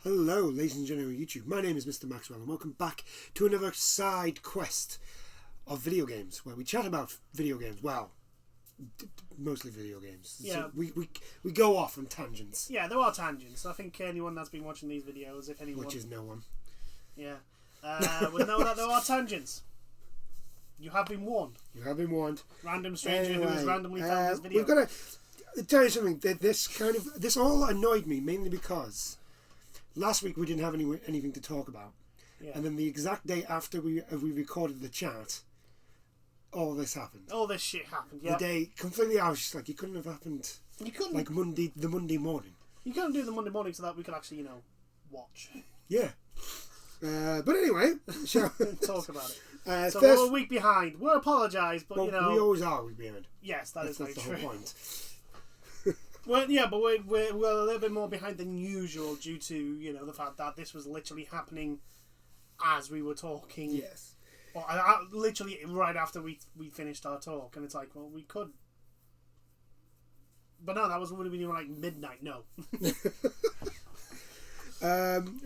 Hello, ladies and gentlemen of YouTube. My name is Mr. Maxwell, and welcome back to another side quest of video games, where we chat about video games. Well, mostly video games. Yeah. So we go off on tangents. Yeah, there are tangents. I think anyone that's been watching these videos, if anyone... Which is no one. Yeah. Would know that there are tangents. You have been warned. You have been warned. Random stranger who has randomly found this video. We've got to tell you something. This all annoyed me, mainly because last week we didn't have anything to talk about. Yeah. And then the exact day after we recorded the chat, all this happened. All this shit happened, yeah. The day, completely, I was just like, it couldn't have happened. You couldn't. Like the Monday morning. You couldn't do the Monday morning so that we could actually, watch. Yeah. But anyway, shall talk about it. So first, we're a week behind. We'll apologise, but we always are a week behind. Yes, that's the true. whole point. Well, yeah, but we're a little bit more behind than usual due to the fact that this was literally happening as we were talking. Yes. Or literally right after we finished our talk, and it's like, well, we could. But no, that would have been like midnight. No.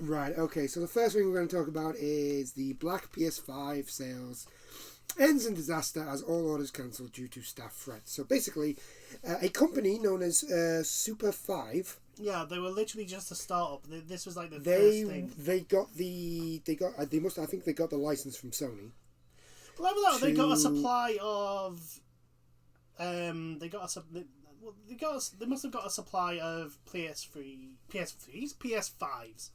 Right. Okay. So the first thing we're going to talk about is the Black PS5 sales ends in disaster as all orders cancelled due to staff threats. So basically, a company known as Super 5. Yeah, they were literally just a startup. This was like the first thing. I think they got the license from Sony. Well, they got a supply of. They must have got a supply of PS3s, PS5s.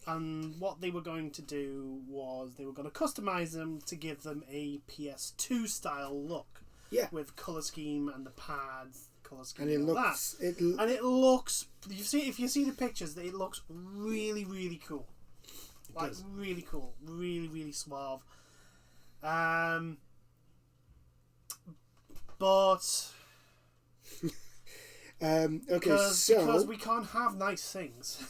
And what they were going to do was they were going to customize them to give them a PS2 style look. Yeah. With colour scheme and the pads, colour scheme, and all that. And it looks. If you see the pictures, it looks really, really cool. Really cool, really, really suave. But. Because we can't have nice things.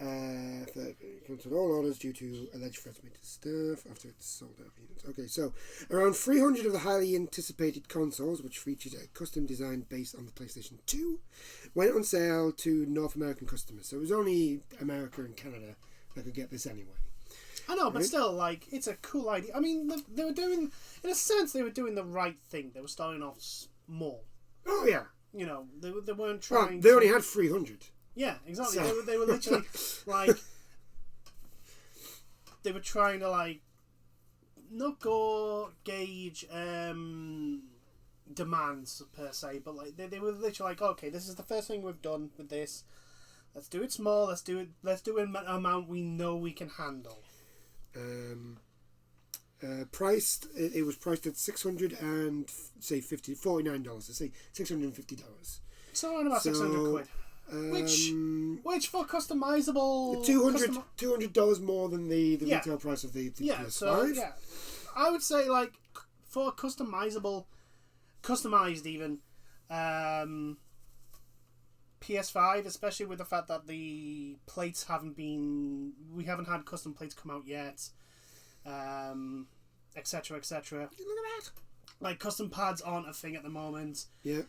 Cancelled all orders due to alleged threats made to staff after it's sold out of units. Okay, so around 300 of the highly anticipated consoles, which featured a custom design based on the PlayStation 2, went on sale to North American customers. So it was only America and Canada that could get this anyway. I know, but still, it's a cool idea. I mean, they were doing, in a sense, they were doing the right thing. They were starting off small. Oh, yeah. They weren't trying. They only had 300. Yeah, exactly. So. They were literally they were trying to not go gauge demands per se, but they were literally okay, this is the first thing we've done with this. Let's do it small. Let's do an amount we know we can handle. Priced. It was priced at $49. Let's say $650. So around about £600. Which for customizable $200 more than the retail price of the PS5. So I would say for customized even PS5, especially with the fact that the plates we haven't had custom plates come out yet, etc. Look at that. Custom pads aren't a thing at the moment. Yeah.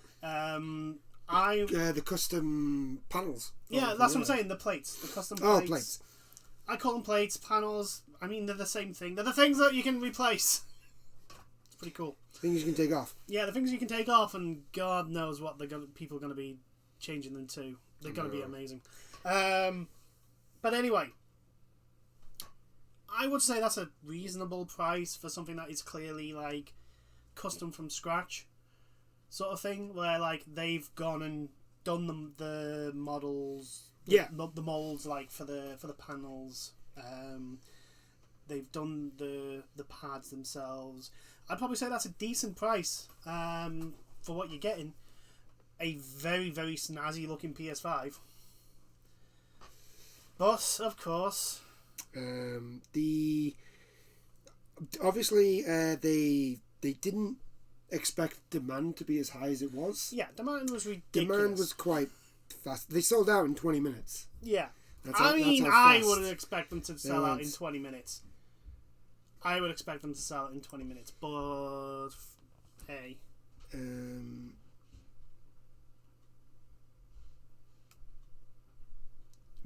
The custom panels. Yeah, that's what I'm saying. The plates, the custom plates. Oh, plates. I call them plates, panels. I mean, they're the same thing. They're the things that you can replace. It's pretty cool. Things you can take off. Yeah, the things you can take off, and God knows what people are going to be changing them to. They're going to be amazing. But anyway, I would say that's a reasonable price for something that is clearly custom from scratch. Sort of thing where they've gone and done the models, the molds for the panels. They've done the pads themselves. I'd probably say that's a decent price for what you're getting. A very, very snazzy looking PS5. But of course, obviously they didn't expect demand to be as high as it was. Yeah, demand was ridiculous. Demand was quite fast. They sold out in 20 minutes. Yeah. I wouldn't expect them to sell out in 20 minutes. I would expect them to sell it in 20 minutes, but hey.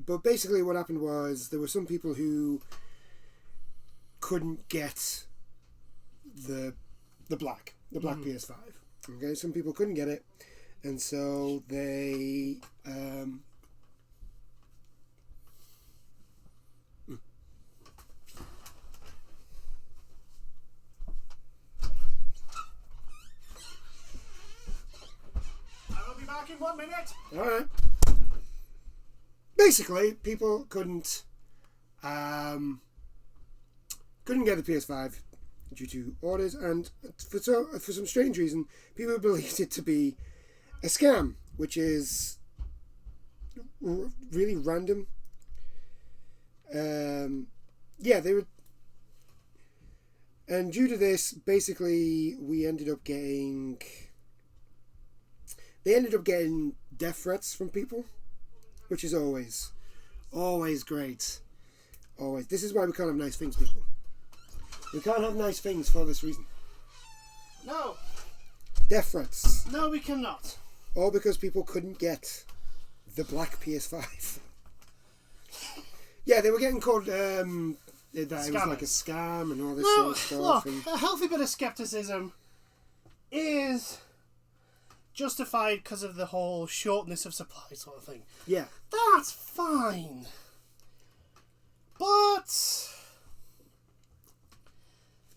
But basically what happened was there were some people who couldn't get the black PS5. Okay, some people couldn't get it, and so they I will be back in 1 minute. all right. Basically, people couldn't get the PS5 due to orders, and for some strange reason, people believed it to be a scam, which is really random. Yeah, they were, and due to this, basically, they ended up getting death threats from people, which is always great. Always. This is why we can't have nice things, people. We can't have nice things for this reason. No. Death threats. No, we cannot. All because people couldn't get the black PS5. Yeah, they were getting called that it was like a scam and all this sort of stuff. Look, a healthy bit of skepticism is justified because of the whole shortness of supply sort of thing. Yeah. That's fine. But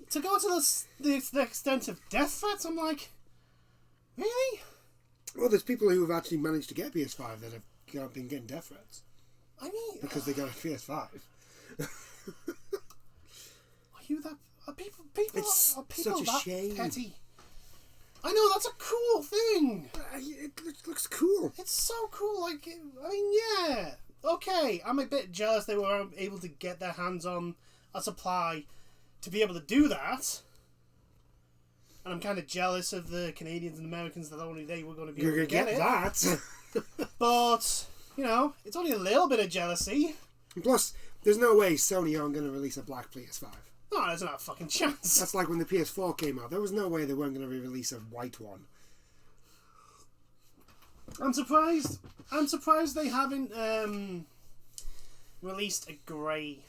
to go to the extent of death threats, I'm like, really? Well, there's people who have actually managed to get PS5 that have been getting death threats. I mean, because they got a PS5. Are you that? Are people It's are people such a that shame. petty? I know, that's a cool thing. It looks cool. It's so cool. Like, I mean, yeah. Okay, I'm a bit jealous they were able to get their hands on a supply to be able to do that. And I'm kind of jealous of the Canadians and Americans that only they were going to be able to get it. That. But, you know, it's only a little bit of jealousy. And plus, there's no way Sony aren't going to release a black PS5. No, there's not a fucking chance. That's like when the PS4 came out. There was no way they weren't going to release a white one. I'm surprised. I'm surprised they haven't released a grey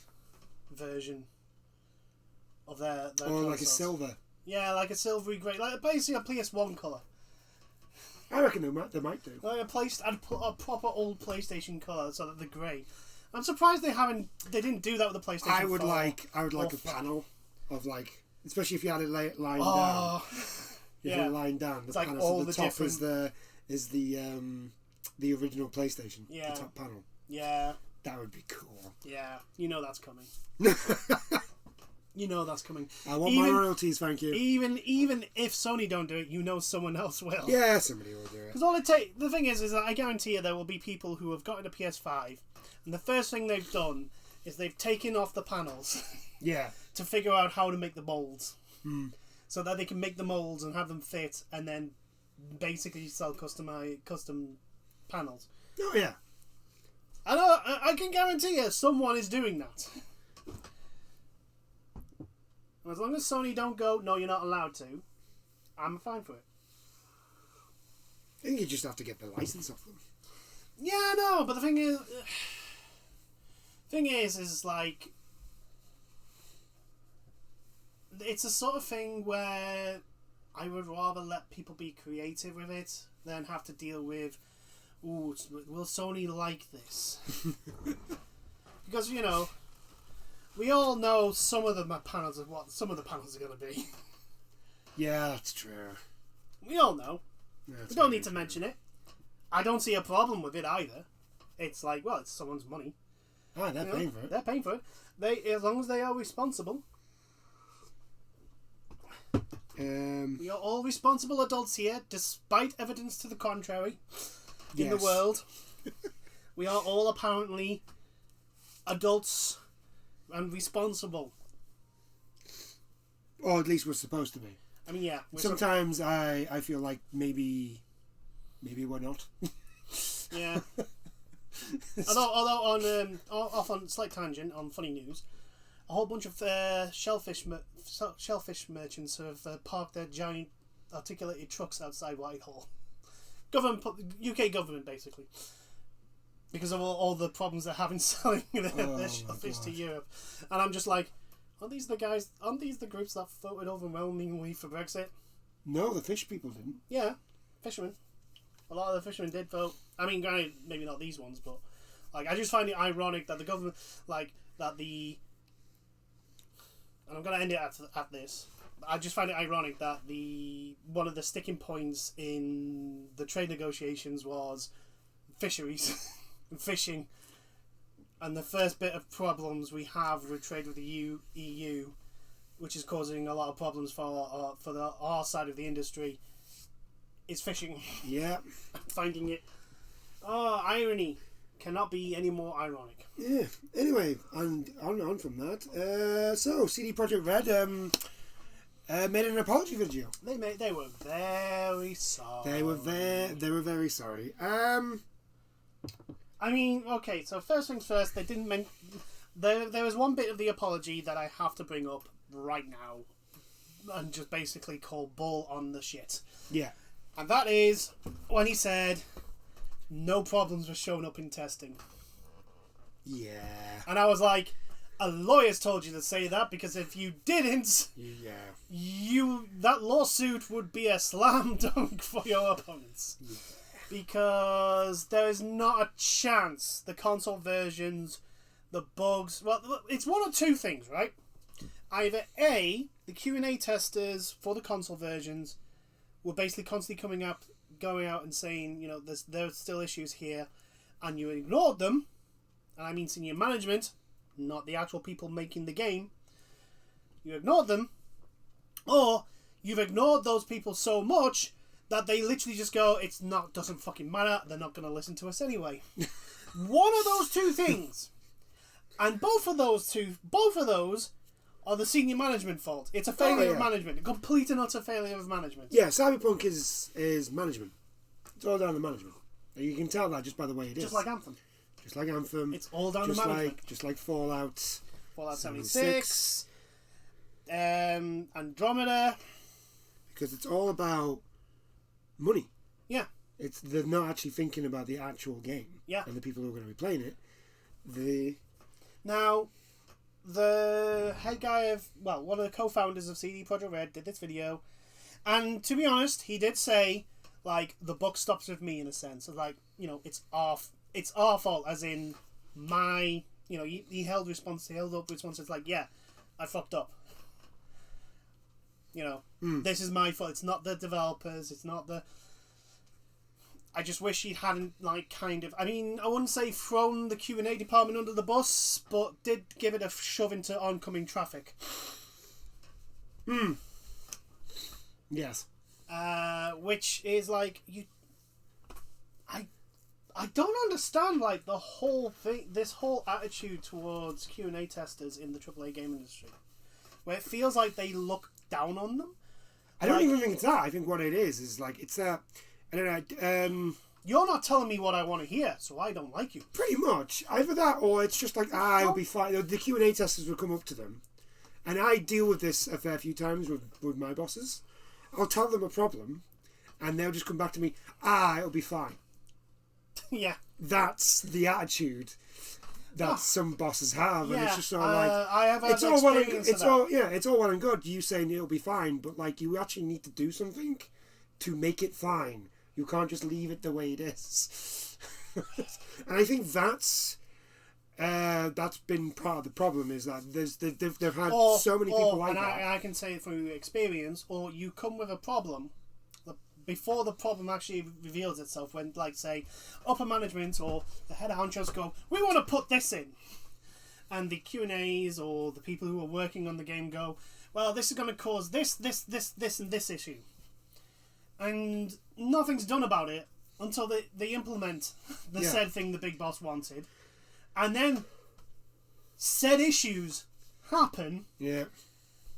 version of their Or like a consoles. silver. Yeah, like a silvery grey, like basically a PS1 colour. I reckon they might do. Like a proper old PlayStation colour, so that they're grey. I'm surprised they didn't do that with the PlayStation. I would 4 like a or panel of like, especially if you had it lying Oh, down. You had it lying down. The It's like panel, all so the the top different- is the original PlayStation. Yeah. The top panel. yeah, That would be cool. yeah. You know that's coming. You know that's coming. I want my royalties, thank you. Even if Sony don't do it, you know someone else will. Yeah, somebody will do it. Because the thing is that I guarantee you there will be people who have gotten a PS5, and the first thing they've done is they've taken off the panels Yeah. to figure out how to make the molds, so that they can make the molds and have them fit, and then basically sell custom panels. Oh yeah. I can guarantee you someone is doing that. And as long as Sony don't go, no, you're not allowed to, I'm fine for it. I think you just have to get the license off them. Yeah, I know, but the thing is like, it's a sort of thing where I would rather let people be creative with it than have to deal with, ooh, will Sony like this? Because, you know, we all know some of the panels of what some of the panels are going to be. Yeah, that's true. We all know. That's We don't very need to true. mention it. I don't see a problem with it either. It's like, well, it's someone's money. Ah, they're You know, paying for it. They're paying for it. As long as they are responsible. We are all responsible adults here, despite evidence to the contrary in the Yes. world. We are all apparently adults and responsible. Or at least we're supposed to be. I mean, yeah. Sometimes I feel like maybe we're not. Yeah. although off on slight tangent on funny news, a whole bunch of shellfish merchants have parked their giant articulated trucks outside Whitehall. UK government basically. because of all the problems they're having selling their shellfish to Europe. And I'm just like, aren't these the groups that voted overwhelmingly for Brexit? No, the fish people didn't. Yeah, fishermen. A lot of the fishermen did vote. I mean, granted, maybe not these ones, but like, I just find it ironic that the government, like, and I'm gonna end it at this. I just find it ironic that one of the sticking points in the trade negotiations was fisheries and fishing, and the first bit of problems we have with trade with the EU, which is causing a lot of problems for our side of the industry, is fishing. Yeah. Finding it. Oh, irony cannot be any more ironic. Yeah. Anyway, and on from that. So CD Projekt Red made an apology video. They were very sorry. They were very sorry. I mean, okay. So first things first, they didn't there was one bit of the apology that I have to bring up right now, and just basically call bull on the shit. Yeah. And that is when he said no problems were showing up in testing. Yeah. And I was like, a lawyer's told you to say that, because if you didn't, that lawsuit would be a slam dunk for your opponents. Yeah. Because there is not a chance the console versions, the bugs... Well, it's one or two things, right? Either A, the Q&A testers for the console versions were basically constantly going out and saying, you know, there's still issues here, and you ignored them, and I mean senior management, not the actual people making the game. You ignored them, or you've ignored those people so much that they literally just go, doesn't fucking matter, they're not going to listen to us anyway. One of those two things. And both of those are the senior management fault. It's a failure of management. A complete and utter failure of management. Yeah, Cyberpunk is management. It's all down to management. You can tell that just by the way it is. Just like Anthem. It's all down to management. Just like Fallout 76. Andromeda. Because it's all about money. Yeah. They're not actually thinking about the actual game. Yeah. And the people who are going to be playing it. Now, the head guy one of the co-founders of CD Projekt Red did this video, and to be honest, he did say, like, the buck stops with me in a sense. Of, like, you know, it's our fault, as in my, you know, he held up responses like, yeah, I fucked up. You know, This is my fault. It's not the developers. It's not the... I just wish he hadn't, like, kind of... I mean, I wouldn't say thrown the Q&A department under the bus, but did give it a shove into oncoming traffic. Yes. Which is, like, I don't understand, like, the whole thing, this whole attitude towards Q&A testers in the AAA game industry, where it feels like they look down on them. I don't even think it's that. I think what it is like, it's that... I don't know. You're not telling me what I want to hear, so I don't like you. Pretty much. Either that, or it's just like, it'll be fine. The Q&A testers will come up to them. And I deal with this a fair few times with my bosses. I'll tell them a problem, and they'll just come back to me, it'll be fine. Yeah. That's the attitude that some bosses have. And it's just sort of like... I have had experience of that. It's all well and good, you saying it'll be fine, but, like, you actually need to do something to make it fine. You can't just leave it the way it is. And I think that's been part of the problem, is that they've had so many people like that. And I can say through experience, or you come with a problem before the problem actually reveals itself, when, like, say, upper management or the head of honchos go, we want to put this in. And the Q&As or the people who are working on the game go, well, this is going to cause this, and this issue. And nothing's done about it until they implement the said thing the big boss wanted. And then said issues happen. Yeah.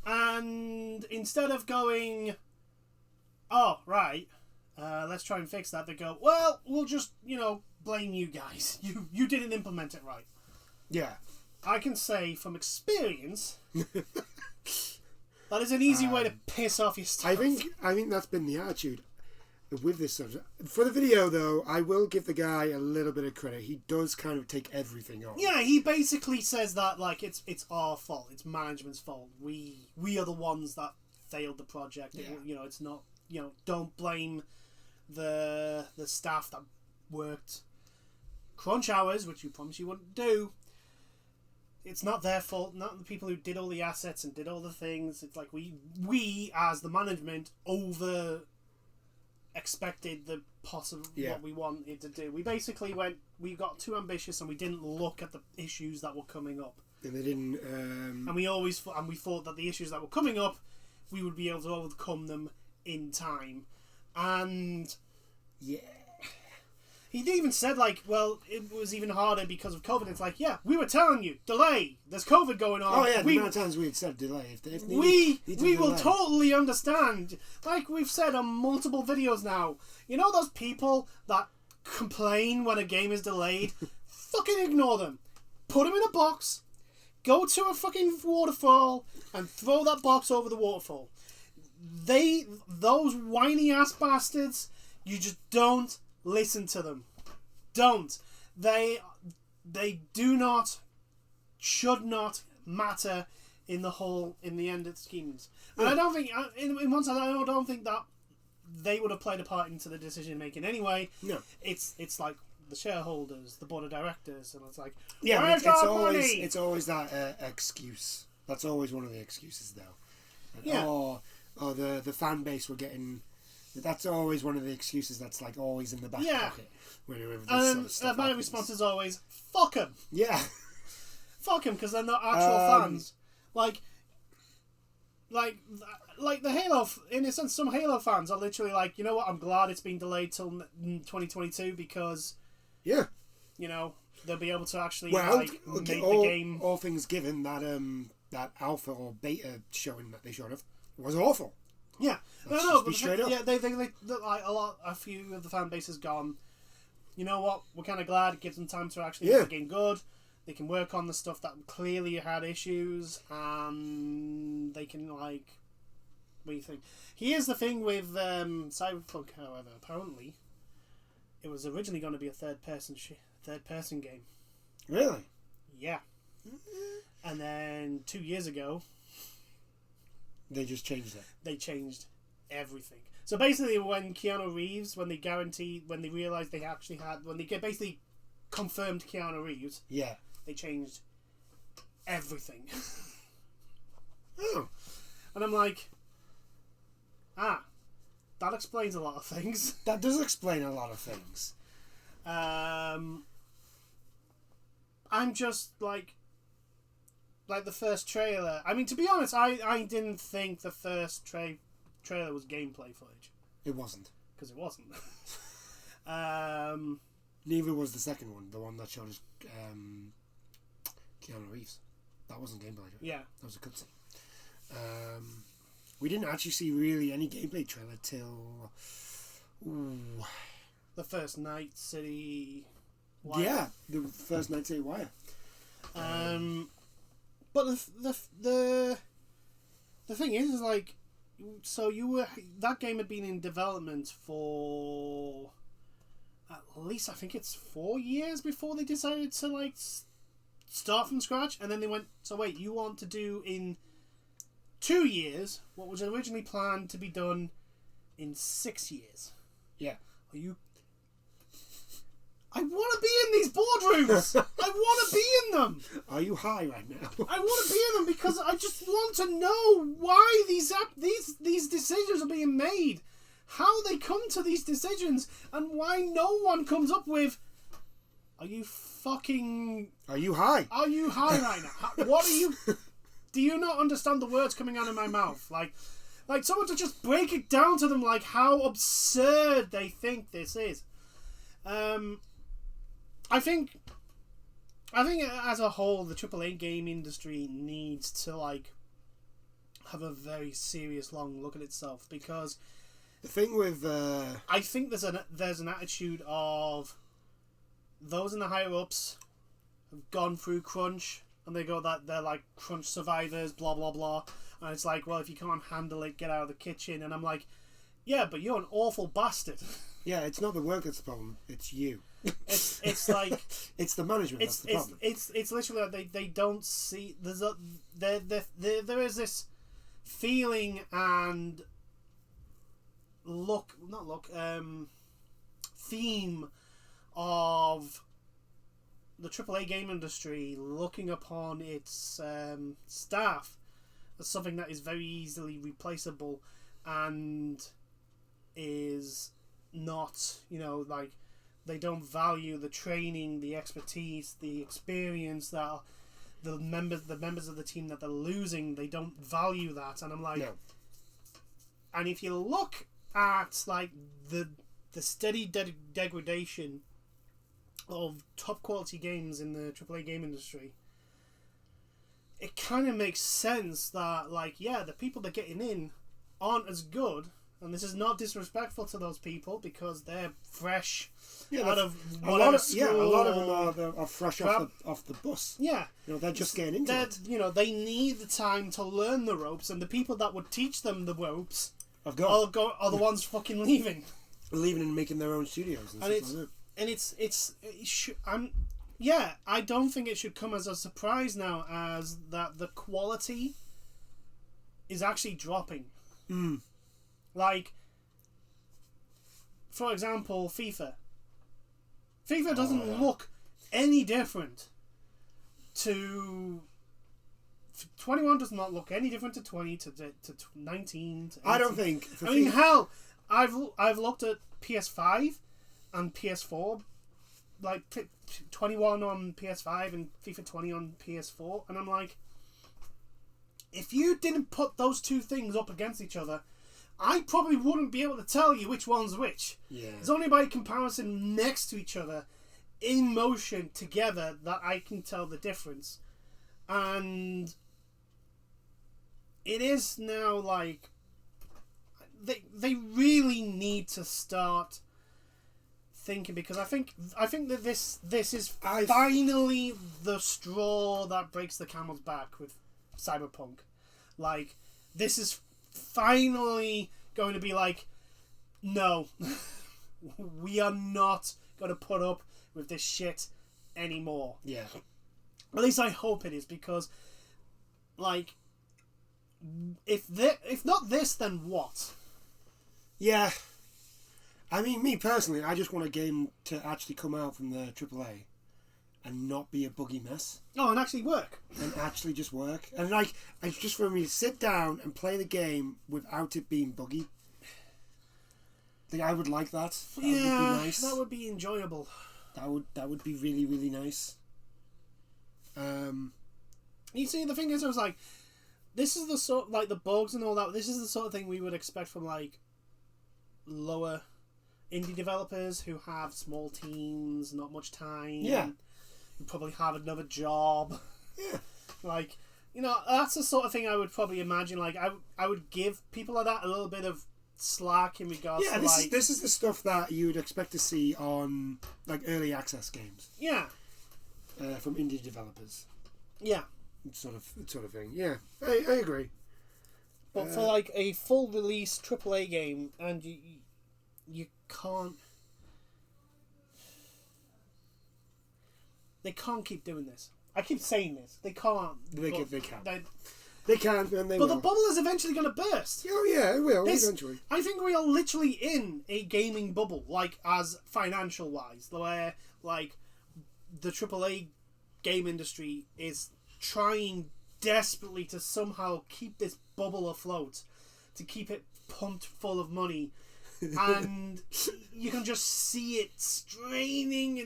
And instead of going, oh, right, let's try and fix that, they go, well, we'll just, blame you guys. You didn't implement it right. Yeah. I can say from experience... That is an easy way to piss off your staff. I think that's been the attitude. with this subject. For the video, though, I will give the guy a little bit of credit. He does kind of take everything on. Yeah, he basically says that like it's our fault. It's management's fault. We are the ones that failed the project. Yeah. You know, it's not. You know, don't blame the staff that worked crunch hours, which you promised you wouldn't do. It's not their fault. Not the people who did all the assets and did all the things. It's like we as the management over expected the what we wanted to do. We basically we got too ambitious and we didn't look at the issues that were coming up. And they didn't. And we thought that the issues that were coming up, we would be able to overcome them in time. And yeah, he even said like, well, it was even harder because of COVID. It's like, yeah, we were telling you, delay. There's COVID going on. Oh yeah, the amount of times we had said delay. If we will totally understand. Like we've said on multiple videos now. You know those people that complain when a game is delayed? Fucking ignore them. Put them in a box. Go to a fucking waterfall and throw that box over the waterfall. Those whiny ass bastards, you just don't listen to them. Don't. They do not, should not matter in the end of the schemes. And I don't think, in one side, I don't think that they would have played a part into the decision making anyway. No. It's like the shareholders, the board of directors, and it's like, yeah, where's it's always that excuse. That's always one of the excuses, though. And, yeah. The fan base were getting. That's always one of the excuses. That's like always in the back pocket. Whenever my response is always, fuck them. Yeah. Fuck them, because they're not actual fans. Like the Halo, in a sense, some Halo fans are literally like, you know what, I'm glad it's been delayed till 2022 because, yeah, you know, they'll be able to actually make the game. All things given, that alpha or beta showing that they showed of was awful. Yeah, but straight up. Yeah, they like a few of the fan base has gone, you know what, we're kind of glad it gives them time to actually make the game good. They can work on the stuff that clearly had issues, and they can, like, what do you think? Here's the thing with Cyberpunk, however. Apparently, it was originally going to be a third-person game. Really? Yeah. And then 2 years ago, they just changed it. They changed everything. So basically, when Keanu Reeves, when they realized they actually had, when they basically confirmed Keanu Reeves, yeah, they changed everything. Oh. And I'm like, that explains a lot of things. That does explain a lot of things. I'm just like the first trailer. I mean, to be honest, I didn't think the first trailer was gameplay footage. It wasn't. Because it wasn't. Neither was the second one, the one that showed us Keanu Reeves. That wasn't gameplay. Right? Yeah. That was a cutscene. We didn't actually see really any gameplay trailer till the first Night City Wire. Yeah, the first Night City Wire. But the thing is like, so that game had been in development for at least, I think it's 4 years before they decided to like start from scratch, and then they went, so wait, you want to do in 2 years what was originally planned to be done in 6 years? Yeah. Are you? I want to be in these boardrooms. I want to be in them. Are you high right now? I want to be in them because I just want to know why these decisions are being made, how they come to these decisions, and why no one comes up with, are you high? Are you high right now? What are you? Do you not understand the words coming out of my mouth? Like someone to just break it down to them, like how absurd they think this is. I think as a whole, the AAA game industry needs to like have a very serious long look at itself, because the thing with I think there's an attitude of those in the higher ups have gone through crunch, and they go that they're like crunch survivors, blah blah blah, and it's like, well, if you can't handle it, get out of the kitchen. And I'm like, yeah, but you're an awful bastard. Yeah, it's not the work that's the problem. It's you. It's like it's the management that's the problem. It's literally like they don't see there is this feeling and theme of the AAA game industry looking upon its staff as something that is very easily replaceable and is not, like, they don't value the training, the expertise, the experience that the members of the team that they're losing. They don't value that, and I'm like, no. And if you look at like the steady degradation of top quality games in the AAA game industry, it kind of makes sense that, like, yeah, the people that are getting in aren't as good. And this is not disrespectful to those people because they're fresh out of whatever school. Yeah, a lot of them are fresh off the bus. Yeah. They're just getting into it. They need the time to learn the ropes, and the people that would teach them the ropes are the ones fucking leaving. Leaving and making their own studios and stuff like that. I don't think it should come as a surprise now as that the quality is actually dropping. Mm. Like, for example, FIFA. FIFA doesn't look any different to 21. Does not look any different to 20 to 19. To 18. I don't think. I mean, hell, I've looked at PS5 and PS4, like 21 on PS5 and FIFA 20 on PS4, and I'm like, if you didn't put those two things up against each other, I probably wouldn't be able to tell you which one's which. Yeah. It's only by comparison next to each other, in motion together, that I can tell the difference. And it is now like they really need to start thinking, because I think that this is finally the straw that breaks the camel's back with Cyberpunk. Like, this is finally going to be like, no, we are not going to put up with this shit anymore. Yeah. At least I hope it is, because, like, if not this, then what? Yeah. I mean, me personally, I just want a game to actually come out from the AAA and not be a buggy mess. Oh, and actually work. And actually just work. And, like, it's just for me to sit down and play the game without it being buggy. I would like that. That would be nice. That would be enjoyable. That would be really, really nice. You see, the thing is, I was like, this is the sort, like, the bugs and all that, this is the sort of thing we would expect from, like, lower indie developers who have small teams, not much time. Yeah. Who probably have another job. Yeah. Like, that's the sort of thing I would probably imagine. Like, I would give people like that a little bit of slack in regards to, this is the stuff that you would expect to see on, like, early access games. Yeah. From indie developers. Yeah. Sort of thing. Yeah, I agree. But for, like, a full release AAA game, and you can't... They can't keep doing this. I keep saying this. They can't. They can. They can, and they will. But the bubble is eventually going to burst. Oh, yeah, it will, eventually. I think we are literally in a gaming bubble, like, as financial-wise, where, like, the AAA game industry is trying desperately to somehow keep this bubble afloat, to keep it pumped full of money, and you can just see it straining,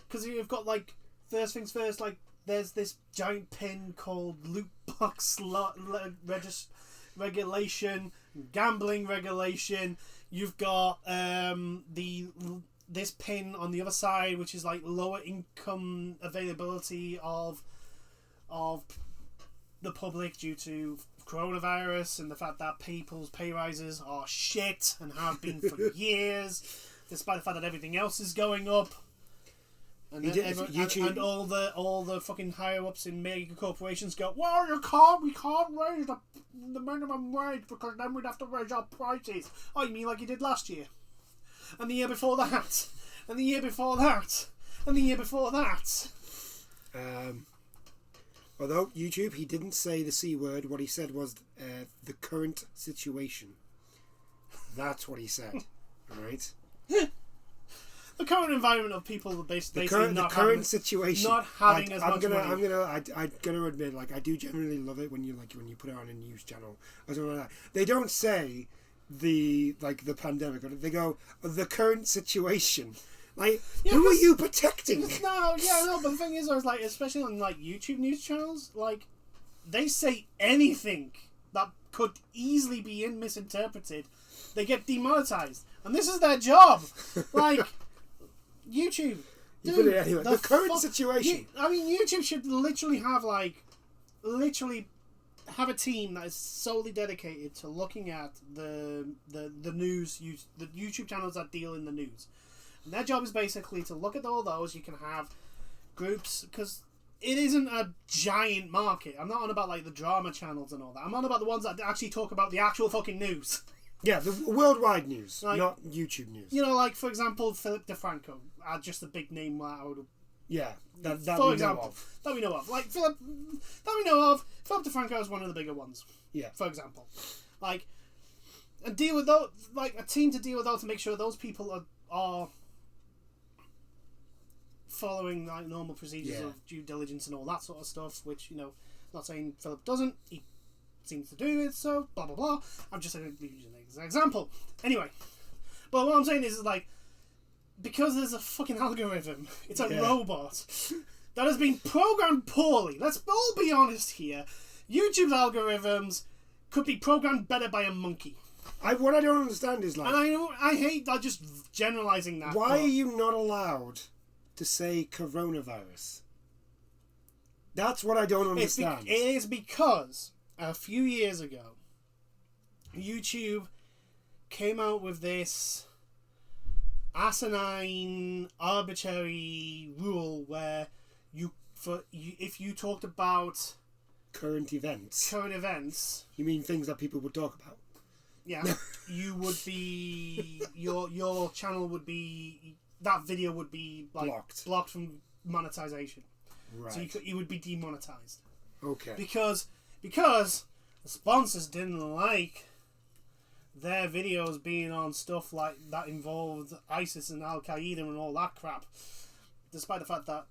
because you've got, like, first things first, like, there's this giant pin called loot box regulation, gambling regulation. You've got this pin on the other side, which is like lower income availability of the public due to coronavirus and the fact that people's pay rises are shit and have been for years, despite the fact that everything else is going up. And He then did, YouTube, YouTube, and all the fucking higher ups in mega corporations go, well, we can't raise the minimum wage because then we'd have to raise our prices. Oh, you mean like you did last year? And the year before that? And the year before that? And the year before that? Although YouTube, he didn't say the C word. What he said was the current situation. That's what he said. All right. The current environment of people basically the current situation. not having as much money. I'm gonna admit, like, I do generally love it when you put it on a news channel or something like that. They don't say the pandemic. They go the current situation. Like, who are you protecting? No, but the thing is, I was like, especially on like YouTube news channels, like they say anything that could easily be misinterpreted, they get demonetized, and this is their job. Like YouTube, you put it anyway. The current situation. YouTube should literally have a team that is solely dedicated to looking at the news, the YouTube channels that deal in the news. And their job is basically to look at all those. You can have groups, because it isn't a giant market. I'm not on about like the drama channels and all that. I'm on about the ones that actually talk about the actual fucking news. Yeah, the worldwide news, like, not YouTube news. You know, like, for example, Philip DeFranco. Just a big name that I would... Yeah, that for we example, know of. That we know of. Like, Philip DeFranco is one of the bigger ones. Yeah. For example. Like, and deal with those... Like, a team to deal with those to make sure those people are following like normal procedures of due diligence and all that sort of stuff, which, you know, not saying Philip doesn't, he seems to do it, so blah blah blah. I'm just using an example. Anyway, but what I'm saying is like, because there's a fucking algorithm, it's a robot that has been programmed poorly. Let's all be honest here. YouTube's algorithms could be programmed better by a monkey. What I don't understand is, like, and I hate like just generalizing that. Why are you not allowed to say coronavirus? That's what I don't understand. It is because a few years ago, YouTube came out with this asinine, arbitrary rule where if you talked about current events, you mean things that people would talk about. Yeah, you would be your channel would be, that video would be like blocked from monetization. Right. So you would be demonetized. Okay. Because the sponsors didn't like their videos being on stuff like that involved ISIS and Al Qaeda and all that crap, despite the fact that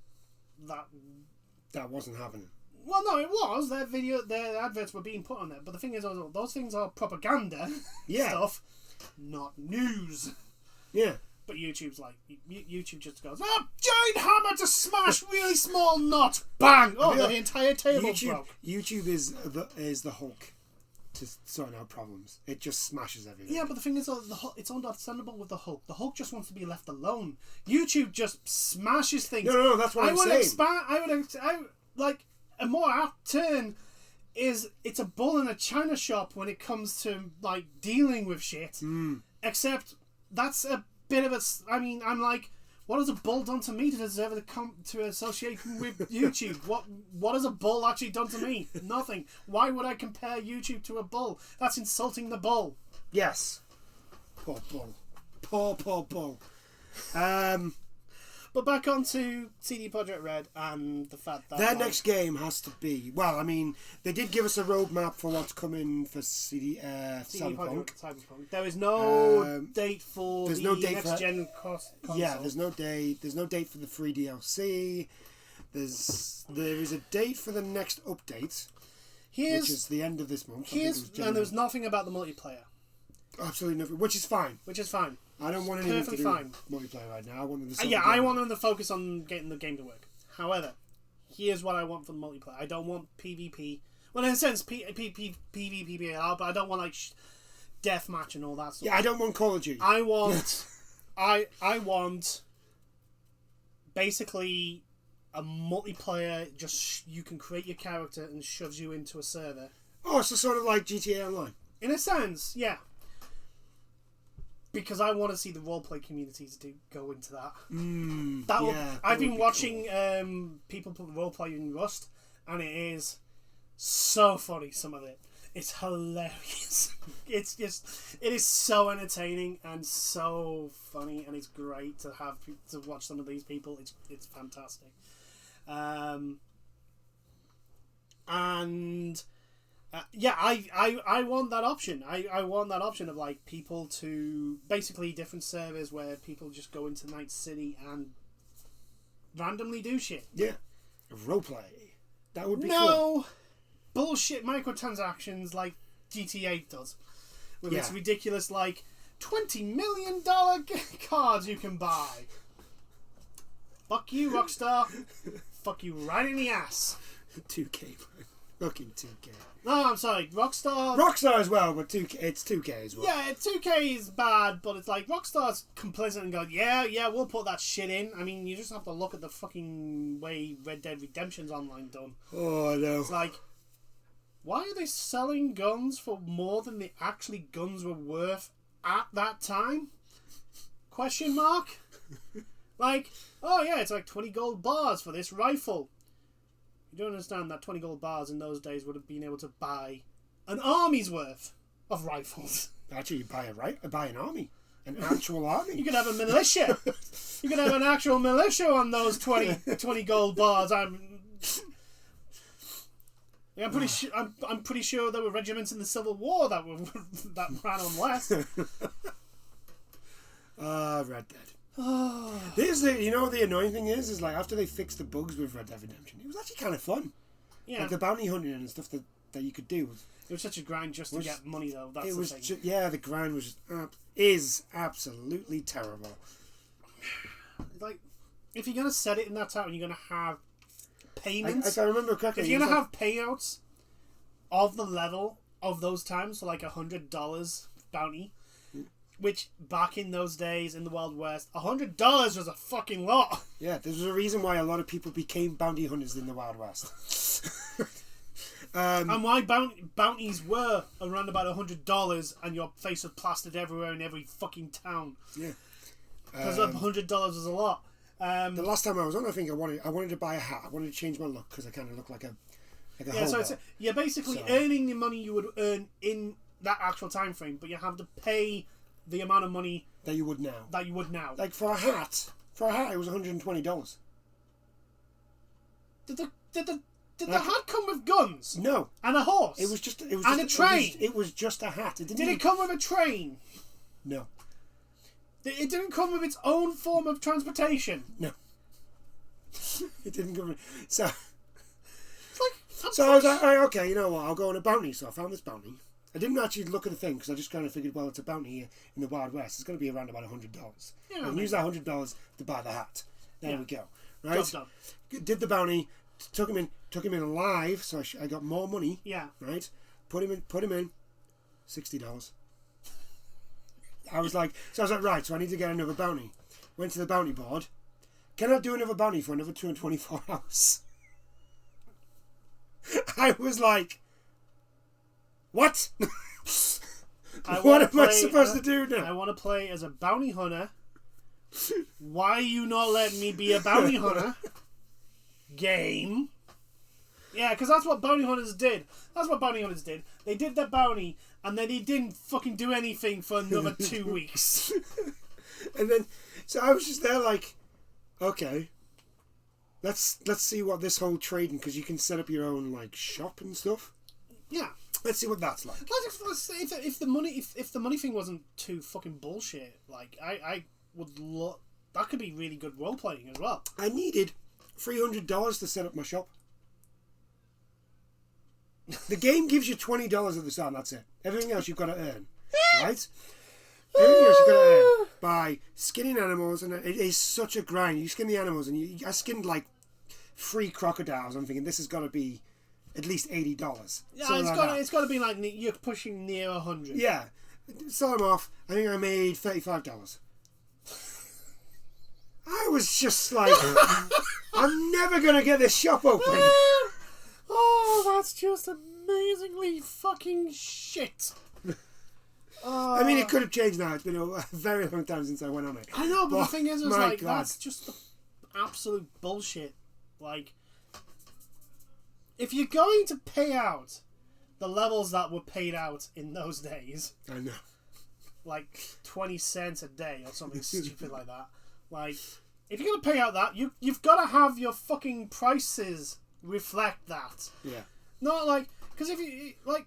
wasn't happening. Well, no, it was. Their adverts were being put on there. But the thing is, those things are propaganda stuff, not news. Yeah. But YouTube's like, YouTube just goes, giant hammer to smash really small nut. Bang! Oh, the entire table broke. YouTube is the Hulk to sort out problems. It just smashes everything. Yeah, but the thing is, it's understandable with the Hulk. The Hulk just wants to be left alone. YouTube just smashes things. No, that's what I'm saying. A more apt term is it's a bull in a china shop when it comes to like dealing with shit. Except that's a bit of a. I mean, I'm like, what has a bull done to me to deserve to associate with YouTube? What has a bull actually done to me? Nothing. Why would I compare YouTube to a bull? That's insulting the bull. Yes. Poor bull. Poor bull. But back onto CD Projekt Red and the fact that their next game has to be, well, I mean, they did give us a roadmap for what's coming for Cyberpunk. There is no date for the next gen console. Yeah, there's no date. There's no date for the free DLC. There is a date for the next update, which is the end of this month. And there's nothing about the multiplayer. Absolutely nothing, which is fine. I don't want anything to do with multiplayer right now. I want them to I want them to focus on getting the game to work. However, here's what I want for the multiplayer. I don't want PvP. Well, in a sense, PvP, but I don't want like deathmatch and all that stuff. Yeah, I don't want Call of Duty. I want, I want basically a multiplayer. Just you can create your character and shoves you into a server. Oh, so sort of like GTA Online. In a sense, yeah. because I want to see the roleplay communities go into that. Yeah, I've been watching people put roleplay in Rust, and it is so funny. Some of it, it's hilarious. It is so entertaining and so funny, and it's great to watch some of these people. It's fantastic. I want that option. I want that option of like people to basically different servers where people just go into Night City and randomly do shit. Yeah, roleplay. That would be no bullshit microtransactions like GTA does with its ridiculous like $20 million cards you can buy. Fuck you, Rockstar. Fuck you right in the ass. 2K, man. Fucking 2K. No, I'm sorry, Rockstar. Rockstar as well, but 2K. It's 2K as well. Yeah, 2K is bad, but it's like Rockstar's complicit and going, yeah, we'll put that shit in. I mean, you just have to look at the fucking way Red Dead Redemption's online done. Oh, I know. It's like, why are they selling guns for more than the actually guns were worth at that time? Question mark? Like, oh yeah, it's like 20 gold bars for this rifle. You don't understand that 20 gold bars in those days would have been able to buy an army's worth of rifles. Actually, you buy an army. An actual army. You could have a militia. You could have an actual militia on those 20 gold bars. I'm pretty sure there were regiments in the Civil War that ran on less. Red Dead. The annoying thing is like after they fixed the bugs with Red Dead Redemption, it was actually kind of fun. Yeah, like the bounty hunting and stuff that you could do. It was such a grind just to get money, though. That's the thing. The grind was is absolutely terrible. Like, if you're gonna set it in that time, you're gonna have payments. If I remember correctly, if you're gonna have payouts of the level of those times, so like $100 bounty. Which, back in those days, in the Wild West, $100 was a fucking lot. Yeah, there's a reason why a lot of people became bounty hunters in the Wild West. And why bounties were around about $100 and your face was plastered everywhere in every fucking town. Yeah. Because $100 was a lot. The last time I was on, I think I wanted to buy a hat. I wanted to change my look because I kind of look like a hobo. So you're basically earning the money you would earn in that actual time frame, but you have to pay the amount of money that you would now. Like for a hat, it was $120. Did the hat come with guns? No. And a horse? It was just a train? It was just a hat. Did it come with a train? No. It didn't come with its own form of transportation? No. It didn't come with... So I was like, okay, you know what, I'll go on a bounty. So I found this bounty. I didn't actually look at the thing because I just kind of figured, well, it's a bounty here in the Wild West. It's going to be around about $100. Yeah, I can use that $100 to buy the hat. There we go. Right? Job done. Did the bounty, took him in alive, so I got more money. Yeah. Right? Put him in, $60. I was like, right, so I need to get another bounty. Went to the bounty board. Can I do another bounty for another 224 hours? I was like, what? What am I supposed to do now? I want to play as a bounty hunter. Why are you not letting me be a bounty hunter? Game. Yeah, because that's what bounty hunters did. They did their bounty, and then they didn't fucking do anything for another 2 weeks. And then, so I was just there like, okay, let's see what this whole trading, because you can set up your own like shop and stuff. Yeah. Let's see what that's like. Let's say if the money thing wasn't too fucking bullshit, like I would look. That could be really good role playing as well. I needed $300 to set up my shop. The game gives you $20 at the start. And that's it. Everything else you've got to earn, right? Everything else you've got to earn by skinning animals, and it is such a grind. You skin the animals, and I skinned like 3 crocodiles. I'm thinking this has got to be at least $80. Yeah, it's got to be like you're pushing near 100. Yeah, sell them off. I think I made $35. I was just like, I'm never gonna get this shop open. Oh, that's just amazingly fucking shit. I mean, it could have changed now. It's been a very long time since I went on it. I know, but the thing is, like, God. that's just the absolute bullshit. Like, if you're going to pay out the levels that were paid out in those days, I know, like 20 cents a day or something stupid like that. Like, if you're gonna pay out that, you've got to have your fucking prices reflect that. Yeah. Not like, because if you like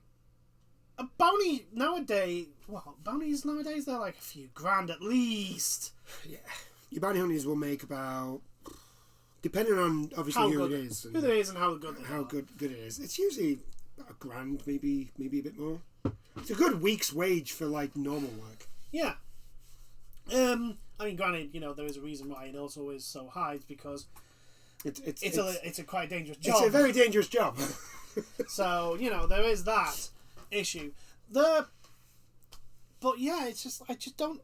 a bounty nowadays, well, bounties nowadays they're like a few grand at least. Yeah. Your bounty hunters will make about, depending on obviously who it is, and how good they are. good it is. It's usually about $1,000, maybe a bit more. It's a good week's wage for like normal work. Yeah. I mean, granted, you know, there is a reason why it also is so high. It's because it's a quite dangerous job. It's a very dangerous job. So, you know, there is that issue. But yeah, it's just, I just don't.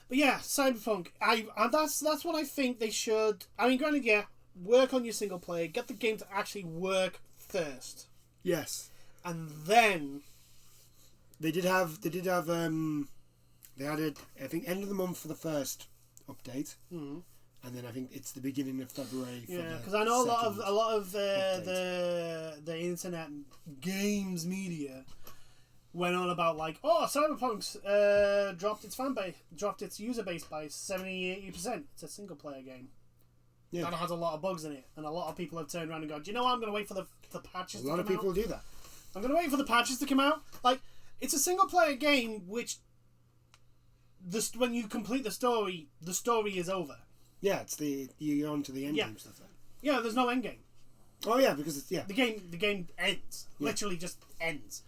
But yeah, Cyberpunk. That's what I think they should. I mean, granted, yeah, work on your single player, get the game to actually work first. Yes. And then they had it, I think, end of the month for the first update, and then I think it's the beginning of February. Yeah, because I know a lot of the internet games media went on about like, oh, Cyberpunk's dropped its user base by 70-80%. It's a single player game. Yeah. That has a lot of bugs in it, and a lot of people have turned around and gone, do you know what, I'm going to wait for the patches to come out. A lot of people do that. I'm going to wait for the patches to come out. Like, it's a single player game which, when you complete the story is over. Yeah, it's you're on to the end game stuff then. Yeah, there's no end game. Oh yeah, because it's the game ends. Yeah. Literally just ends.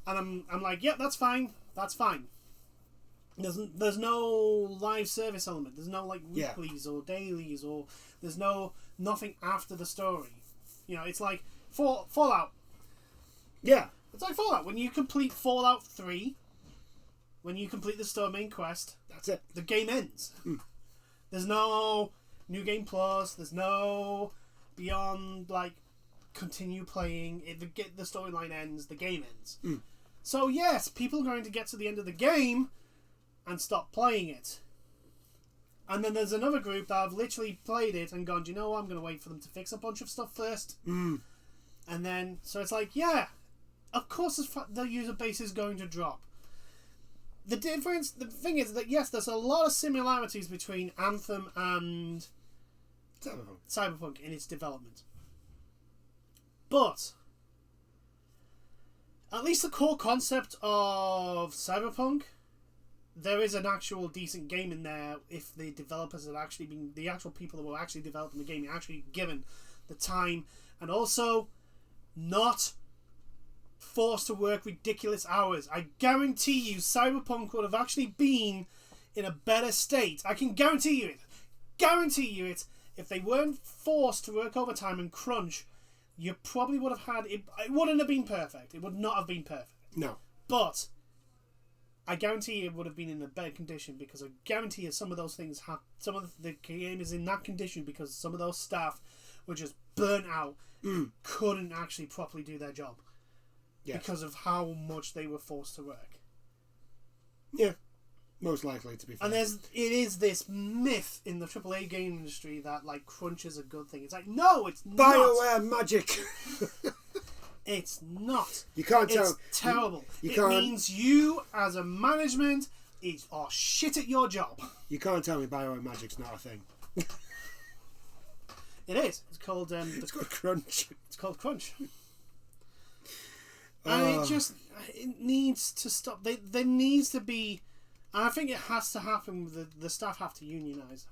And I'm like, yeah, that's fine. That's fine. There's no live service element. There's no like weeklies or dailies, or there's nothing after the story. You know, it's like Fallout. Yeah. It's like Fallout. When you complete Fallout 3, when you complete the story main quest, that's it. The game ends. There's no new game plus. There's no beyond, like, continue playing. The storyline ends. The game ends. So yes, people are going to get to the end of the game and stop playing it. And then there's another group that have literally played it and gone, do you know what? I'm going to wait for them to fix a bunch of stuff first. And then, so it's like, yeah, of course the user base is going to drop. The thing is that, yes, there's a lot of similarities between Anthem and Cyberpunk in its development. But at least the core concept of Cyberpunk, there is an actual decent game in there if the developers had actually been, the actual people that were actually developing the game, actually given the time, and also not forced to work ridiculous hours. I guarantee you Cyberpunk would have actually been in a better state. I can guarantee you it. If they weren't forced to work overtime and crunch, you probably would have had it. It wouldn't have been perfect. It would not have been perfect. No. But I guarantee you it would have been in a better condition, because I guarantee you some of those things have, some of the game is in that condition because some of those staff were just burnt out and couldn't actually properly do their job. Yes. Because of how much they were forced to work. Yeah, most likely, to be fair. And it is this myth in the AAA game industry that like crunch is a good thing. It's like, no, it's not. BioWare magic. It's not. You can't tell. It's terrible. It means you, as a management, are shit at your job. You can't tell me BioWare magic's not a thing. It is. It's called. It's called crunch. It's called crunch. And it needs to stop. There needs to be, and I think it has to happen. The staff have to unionize,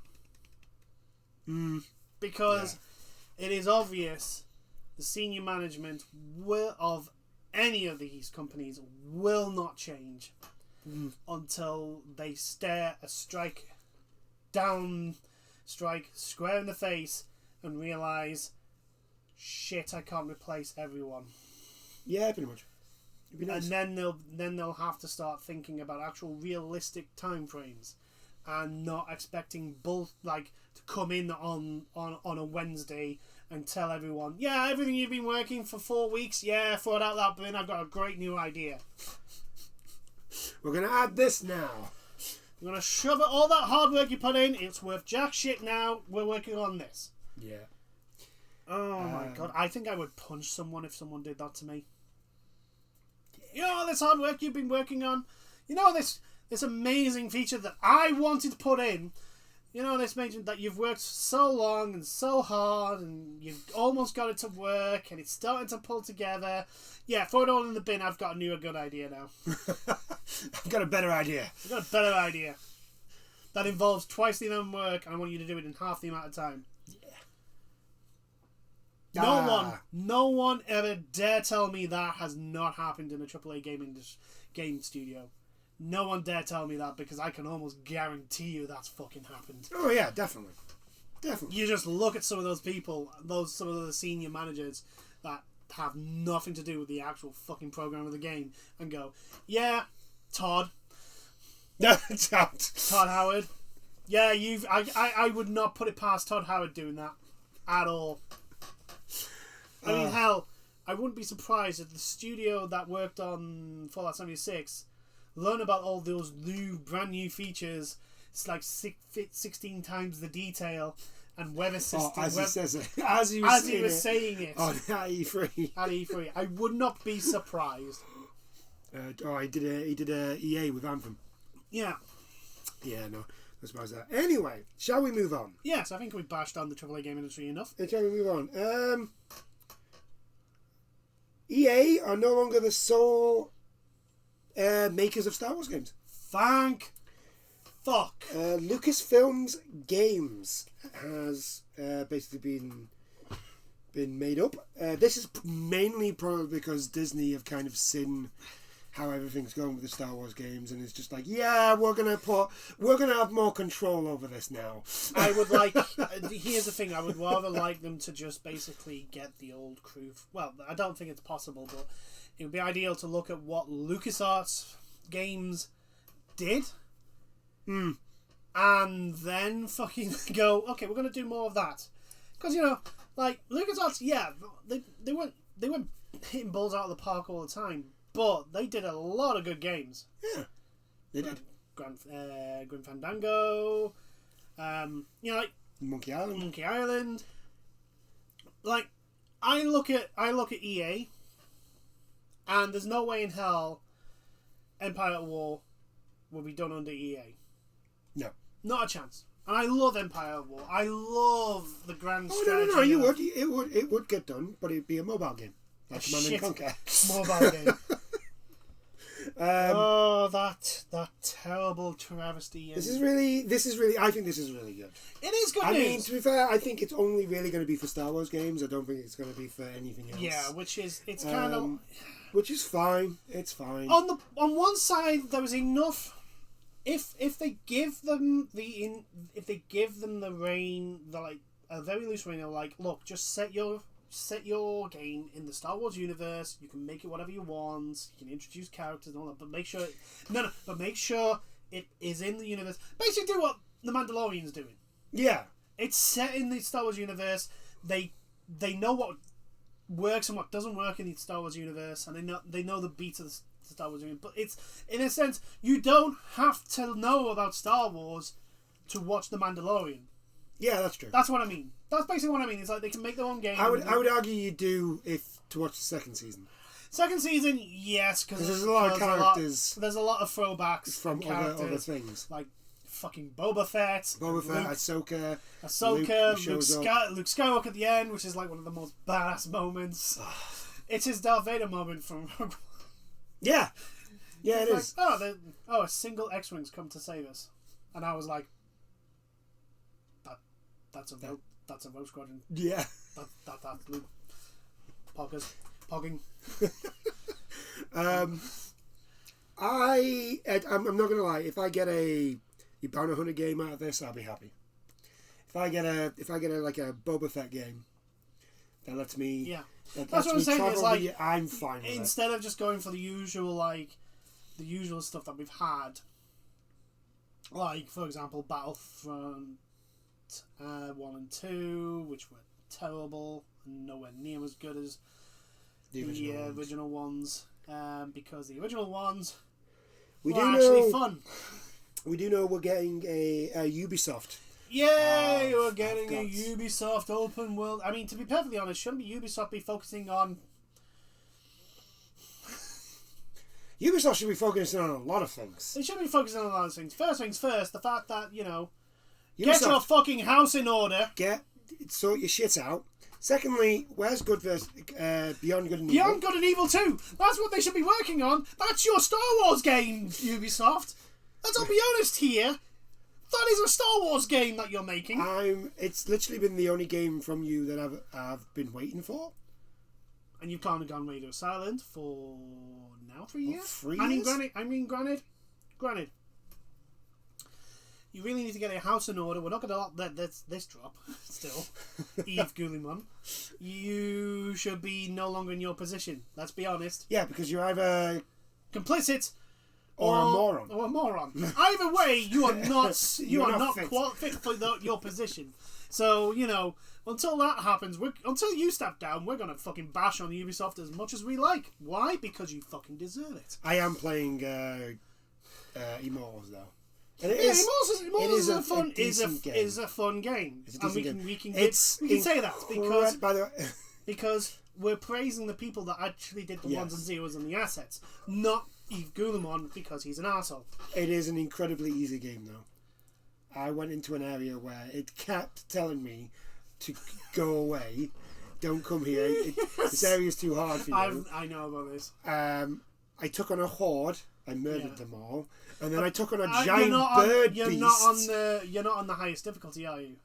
because it is obvious the senior management of any of these companies will not change until they stare a strike square in the face and realize, shit, I can't replace everyone. Yeah, pretty much. It'd be nice. And then they'll have to start thinking about actual realistic time frames and not expecting to come in on a Wednesday and tell everyone, yeah, everything you've been working for 4 weeks, yeah, throw it out that bin, I've got a great new idea. We're going to add this now. We're going to shove it, all that hard work you put in, it's worth jack shit now, we're working on this. Yeah. Oh my god, I think I would punch someone if someone did that to me. You know all this hard work you've been working on? You know this amazing feature that I wanted to put in? You know this feature that you've worked so long and so hard and you've almost got it to work and it's starting to pull together. Yeah, throw it all in the bin, I've got a good idea now. I've got a better idea. I've got a better idea. That involves twice the amount of work and I want you to do it in half the amount of time. No one ever dare tell me that has not happened in a AAA game studio. No one dare tell me that because I can almost guarantee you that's fucking happened. Oh yeah, definitely. You just look at some of those people, some of the senior managers that have nothing to do with the actual fucking program of the game, and go, yeah, Todd Howard. Yeah, I would not put it past Todd Howard doing that at all. I mean, hell, I wouldn't be surprised if the studio that worked on Fallout 76 learn about all those brand new features. It's like 16 times the detail and weather system. As he was saying it on E3. At E3, I would not be surprised. He did a EA with Anthem. Yeah. Yeah, no. I suppose that. Anyway, shall we move on? Yes, I think we've bashed on the AAA game industry enough. Shall we move on? EA are no longer the sole makers of Star Wars games. Thank fuck. Lucasfilms Games has basically been made up. This is mainly probably because Disney have kind of seen how everything's going with the Star Wars games, and it's just like, yeah, we're gonna have more control over this now. I would like. Here's the thing: I would rather like them to just basically get the old crew. Well, I don't think it's possible, but it would be ideal to look at what LucasArts games did, and then fucking go, okay, we're gonna do more of that, because like LucasArts, yeah, they weren't hitting balls out of the park all the time. But they did a lot of good games. Yeah, they did. Grim Fandango, like Monkey Island. Like, I look at EA, and there's no way in hell Empire at War will be done under EA. No, not a chance. And I love Empire at War. I love the grand strategy. No, you would. It would get done, but it'd be a mobile game. Like Command and Conquer. Mobile game. That terrible travesty. This is really. I think this is really good. It is good news. I mean, to be fair, I think it's only really going to be for Star Wars games. I don't think it's going to be for anything else. Yeah, it's kind of, which is fine. It's fine. On one side, there was enough. If they give them the reign, a very loose reign, they're like, look, just set your game in the Star Wars universe. You can make it whatever you want. You can introduce characters and all that, but make sure it is in the universe. Basically, do what the Mandalorian's doing. Yeah, it's set in the Star Wars universe. They know what works and what doesn't work in the Star Wars universe, and they know the beats of the Star Wars universe. But it's, in a sense, you don't have to know about Star Wars to watch the Mandalorian. Yeah, that's true. That's what I mean. That's basically what I mean. It's like they can make their own game. I would argue you do to watch the second season. Second season, yes, because there's a lot of characters. There's a lot of throwbacks from other things, like fucking Boba Fett, Ahsoka, Luke Skywalker at the end, which is like one of the most badass moments. It's his Darth Vader moment from. Yeah, it is. A single X-wing's come to save us, and I was like, that's a Rogue Squadron. Yeah. That's Luke. Pogging. I'm not gonna lie. If I get a Bounty Hunter game out of this, I'll be happy. If I get a like a Boba Fett game that lets me, that's what I'm saying. Is like, I'm fine with instead of just going for the usual stuff that we've had. Like, for example, Battlefront 1 and 2, which were terrible and nowhere near as good as the original ones. Because the original ones were actually fun. We do know we're getting a Ubisoft. Yay! We're getting a Ubisoft open world. I mean, to be perfectly honest, shouldn't Ubisoft be focusing on... Ubisoft should be focusing on a lot of things. They should be focusing on a lot of things. First things first, the fact that, you know... Ubisoft, get your fucking house in order. Sort your shit out. Secondly, where's Beyond Good and Evil? Beyond Good and Evil 2. That's what they should be working on. That's your Star Wars game, Ubisoft. Let's be honest here. That is a Star Wars game that you're making. It's literally been the only game from you that I've been waiting for. And you've kind of gone radio silent for now 3 years. 3 years. Granted. You really need to get your house in order. We're not going to let this drop still. Yves Goulimon. You should be no longer in your position. Let's be honest. Yeah, because you're either complicit or a moron. Or a moron. Either way, you are not fit for your position. So, you know, until that happens, until you step down, we're going to fucking bash on Ubisoft as much as we like. Why? Because you fucking deserve it. I am playing Immortals, though. And Immortals is a fun game. It's a decent game. We can say that because by the way, because we're praising the people that actually did the ones and zeros and the assets, not Yves Goulimon because he's an arsehole. It is an incredibly easy game, though. I went into an area where it kept telling me to go away. Don't come here. This area's too hard for you. I know about this. I took on a horde. I murdered them all, and then I took on a giant bird beast. You're not on the highest difficulty, are you?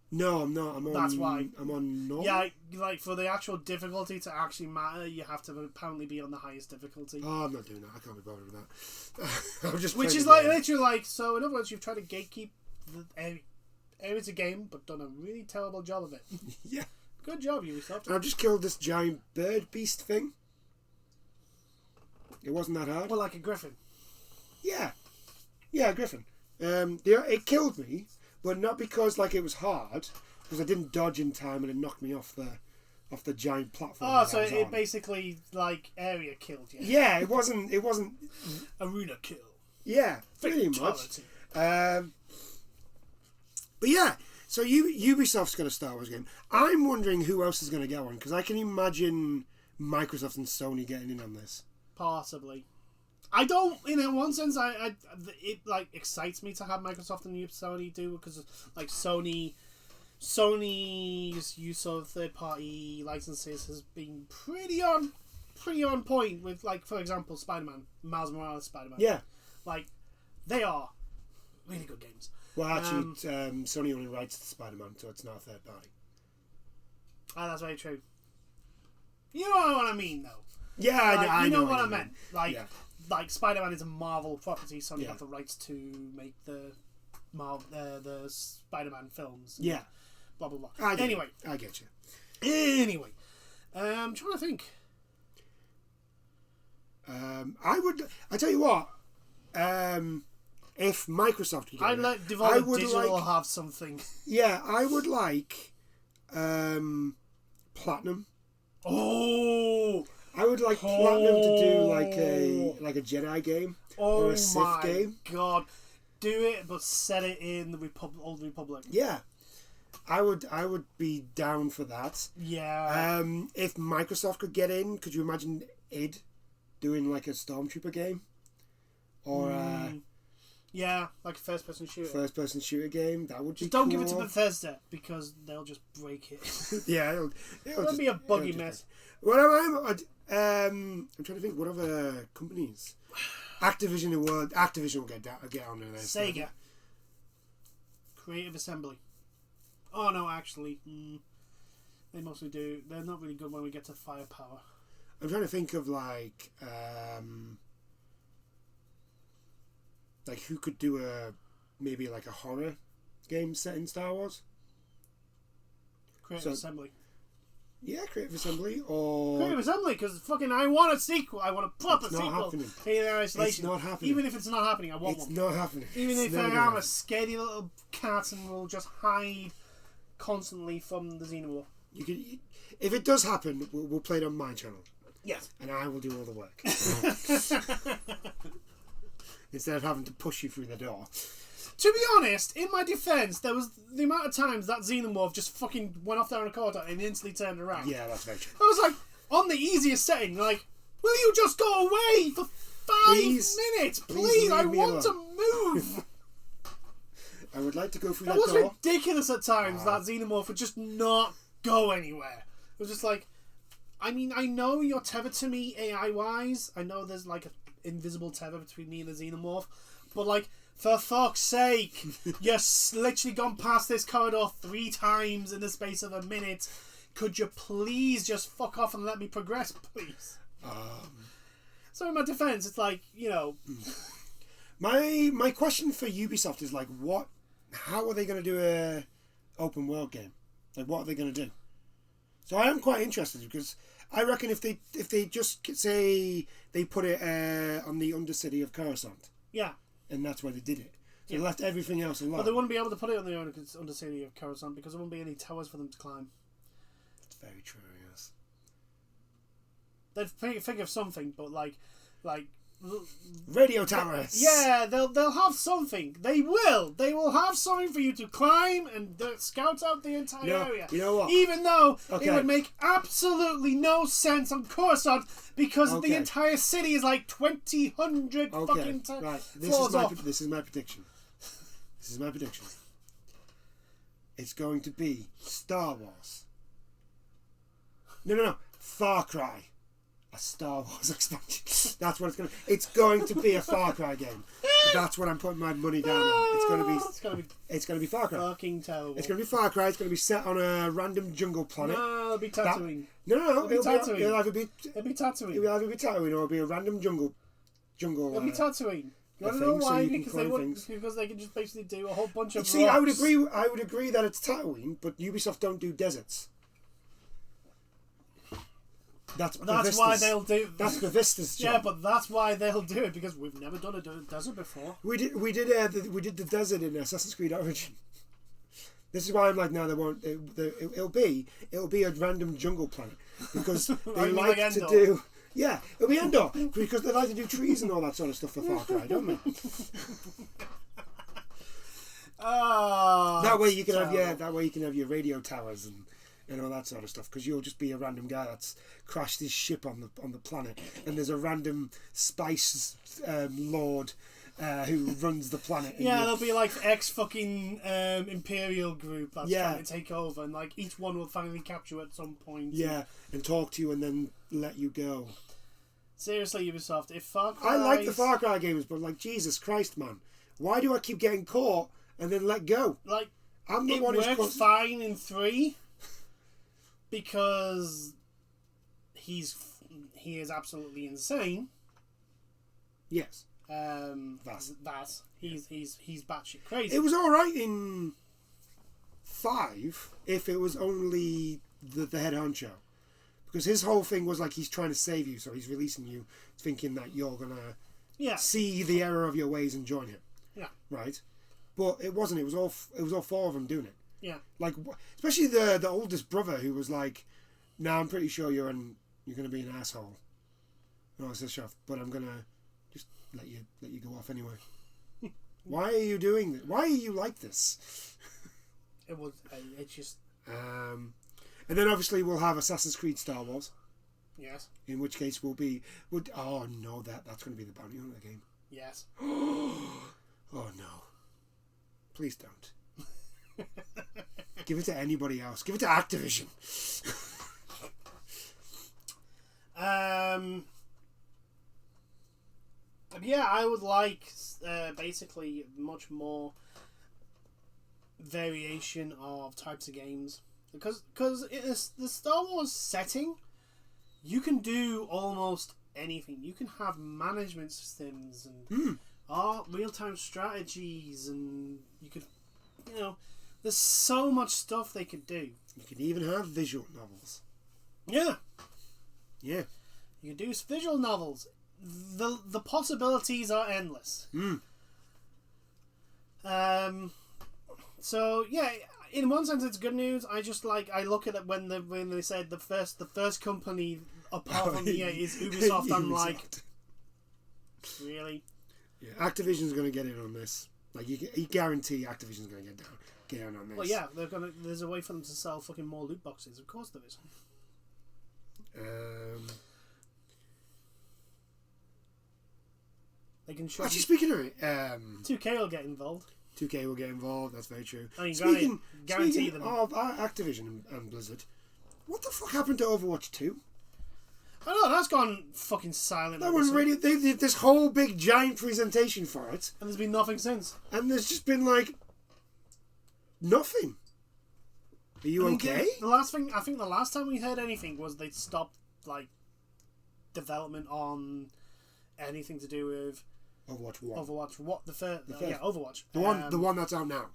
No, I'm not. That's why. I'm on normal. Yeah, like for the actual difficulty to actually matter, you have to apparently be on the highest difficulty. Oh, I'm not doing that. I can't be bothered with that. I'm just. Which is like literally like so. In other words, you've tried to gatekeep the area's a game, but done a really terrible job of it. Yeah. Good job, Ubisoft. And I've just killed this giant bird beast thing. It wasn't that hard. Well, like a griffin. Yeah, a griffin. It killed me, but not because like it was hard, because I didn't dodge in time and it knocked me off the giant platform. Oh, so it basically like area killed you. Yeah, it wasn't arena kill. Yeah, pretty much. But yeah, so Ubisoft's got a Star Wars game. I'm wondering who else is going to get one, because I can imagine Microsoft and Sony getting in on this. Possibly. I don't, in one sense, it like excites me to have Microsoft and Sony do, because like Sony's use of third-party licenses has been pretty on point with, like, for example, Spider-Man, Miles Morales Spider-Man. Yeah, like they are really good games. Well, actually, Sony only writes the Spider-Man, so it's not a third party. That's very true. You know what I mean, though. Yeah, I know what I meant. Like Spider-Man is a Marvel property, Sony have the rights to make the Spider-Man films. Yeah. Blah blah blah. I get you. Anyway, I'm trying to think. I tell you what. If Microsoft could get I'd let Devolver Digital have something. Yeah, I would like Platinum. Oh, I would like Platinum to do like a Jedi game or a Sith game. God, do it, but set it in the Old Republic. Yeah, I would be down for that. Yeah. If Microsoft could get in, could you imagine id doing like a Stormtrooper game, or yeah, like a first-person shooter game? That would just be don't cool. give it to Bethesda, because they'll just break it. Yeah, it'll be a buggy mess. What I'm trying to think. What other companies? Activision will get on there. Sega. Creative Assembly. Oh no, actually, they mostly do. They're not really good when we get to firepower. I'm trying to think of like who could do maybe like a horror game set in Star Wars. Creative Assembly. Yeah, Creative Assembly or... Creative Assembly, because fucking I want a sequel. I want a proper It's not sequel. happening. Alien Isolation. It's not happening. Even if it's not happening, I want It's one. not happening. Even It's if I never am gonna a happen. scaredy little cat and will just hide constantly from the Xenomorph. If it does happen, we'll play it on my channel. Yes. And I will do all the work. Instead of having to push you through the door. To be honest, in my defence, there was the amount of times that Xenomorph just fucking went off down a corridor and instantly turned around. Yeah, that's very true. I was like, on the easiest setting, like, will you just go away for 5 minutes? Please, I leave me want alone. to move. I would like to go through It that was door. ridiculous at times that Xenomorph would just not go anywhere. It was just like, I mean, I know you're tethered to me AI-wise. I know there's like an invisible tether between me and the Xenomorph. But like, for fuck's sake, you've literally gone past this corridor 3 times in the space of a minute. Could you please just fuck off and let me progress, please? So in my defence, it's like, you know... My question for Ubisoft is like, how are they going to do a open world game? Like, what are they going to do? So I am quite interested, because I reckon if they just say they put it on the Undercity of Coruscant, yeah, and that's where they did it, so they left everything else alone. But they wouldn't be able to put it on the Undercity of Coruscant because there wouldn't be any towers for them to climb. That's very true. Yes. They'd think of something, but like. Radio towers. Yeah, they'll have something. They will have something for you to climb and scout out the entire area. You know what? Even though it would make absolutely no sense on Coruscant because the entire city is like 2,000 fucking right. floors up. This is my prediction. This is my prediction. It's going to be Star Wars. No. Far Cry. A Star Wars expansion. That's what it's going to be. It's going to be a Far Cry game. That's what I'm putting my money down on. It's going to be Far Cry. Fucking terrible. It's going to be Far Cry. It's going to be set on a random jungle planet. No, it'll be Tatooine. No. It'll be Tatooine. It'll either be Tatooine. It'll either be Tatooine or it'll be a random jungle. It'll be Tatooine. You want to know why? Because they can just basically do a whole bunch of rocks. I would agree that it's Tatooine, but Ubisoft don't do deserts. That's why they'll do. That's Vista's job. Yeah, but that's why they'll do it because we've never done a desert before. We did the desert in Assassin's Creed Origin. This is why I'm like, no, they won't. It'll be a random jungle planet because they like to do. Yeah, it'll be Endor because they like to do trees and all that sort of stuff for Far Cry, don't they? That way you can have your radio towers and all that sort of stuff, because you'll just be a random guy that's crashed his ship on the planet, and there's a random spice lord who runs the planet. Yeah, there'll be like fucking Imperial group that's trying to take over, and like each one will finally capture you at some point. Yeah, and talk to you and then let you go. Seriously, Ubisoft, if Far Cry... I like the Far Cry games, but like, Jesus Christ, man, why do I keep getting caught and then let go? Like, I'm the it one worked who's fine in 3 because he is absolutely insane. Yes. He's batshit crazy. It was all right in 5 if it was only the head honcho, because his whole thing was like he's trying to save you, so he's releasing you, thinking that you're gonna see the error of your ways and join him. Yeah. Right. But it wasn't. It was all 4 of them doing it. Yeah. Like, especially the oldest brother who was like, "No, I'm pretty sure you're going to be an asshole." No, it's a stuff, but I'm gonna just let you go off anyway. Why are you doing this? Why are you like this? It's just. And then obviously we'll have Assassin's Creed Star Wars. Yes. In which case that's going to be the bounty hunter game. Yes. Oh no! Please don't. Give it to anybody else. Give it to Activision. Yeah, I would like basically much more variation of types of games, because the Star Wars setting, you can do almost anything. You can have management systems and real-time strategies, and you could, there's so much stuff they could do. You can even have visual novels. Yeah. Yeah. You can do visual novels. The possibilities are endless. So yeah, in one sense it's good news. I look at it when they said the first company apart from EA is Ubisoft. I'm like, really? Yeah, Activision's going to get in on this. Like you guarantee Activision's going to get in on this. Well, yeah, there's a way for them to sell fucking more loot boxes. Of course there is. They can show. Actually, speaking of it, 2K will get involved. 2K will get involved. That's very true. I mean, speaking guarantee them. of Activision and Blizzard, what the fuck happened to Overwatch 2? I know that's gone fucking silent. That one really. They did this whole big giant presentation for it, and there's been nothing since. And there's just been like nothing. Are you okay? The last time we heard anything was they stopped like development on anything to do with Overwatch 1. Overwatch. What the first? Yeah, Overwatch. The one that's out now.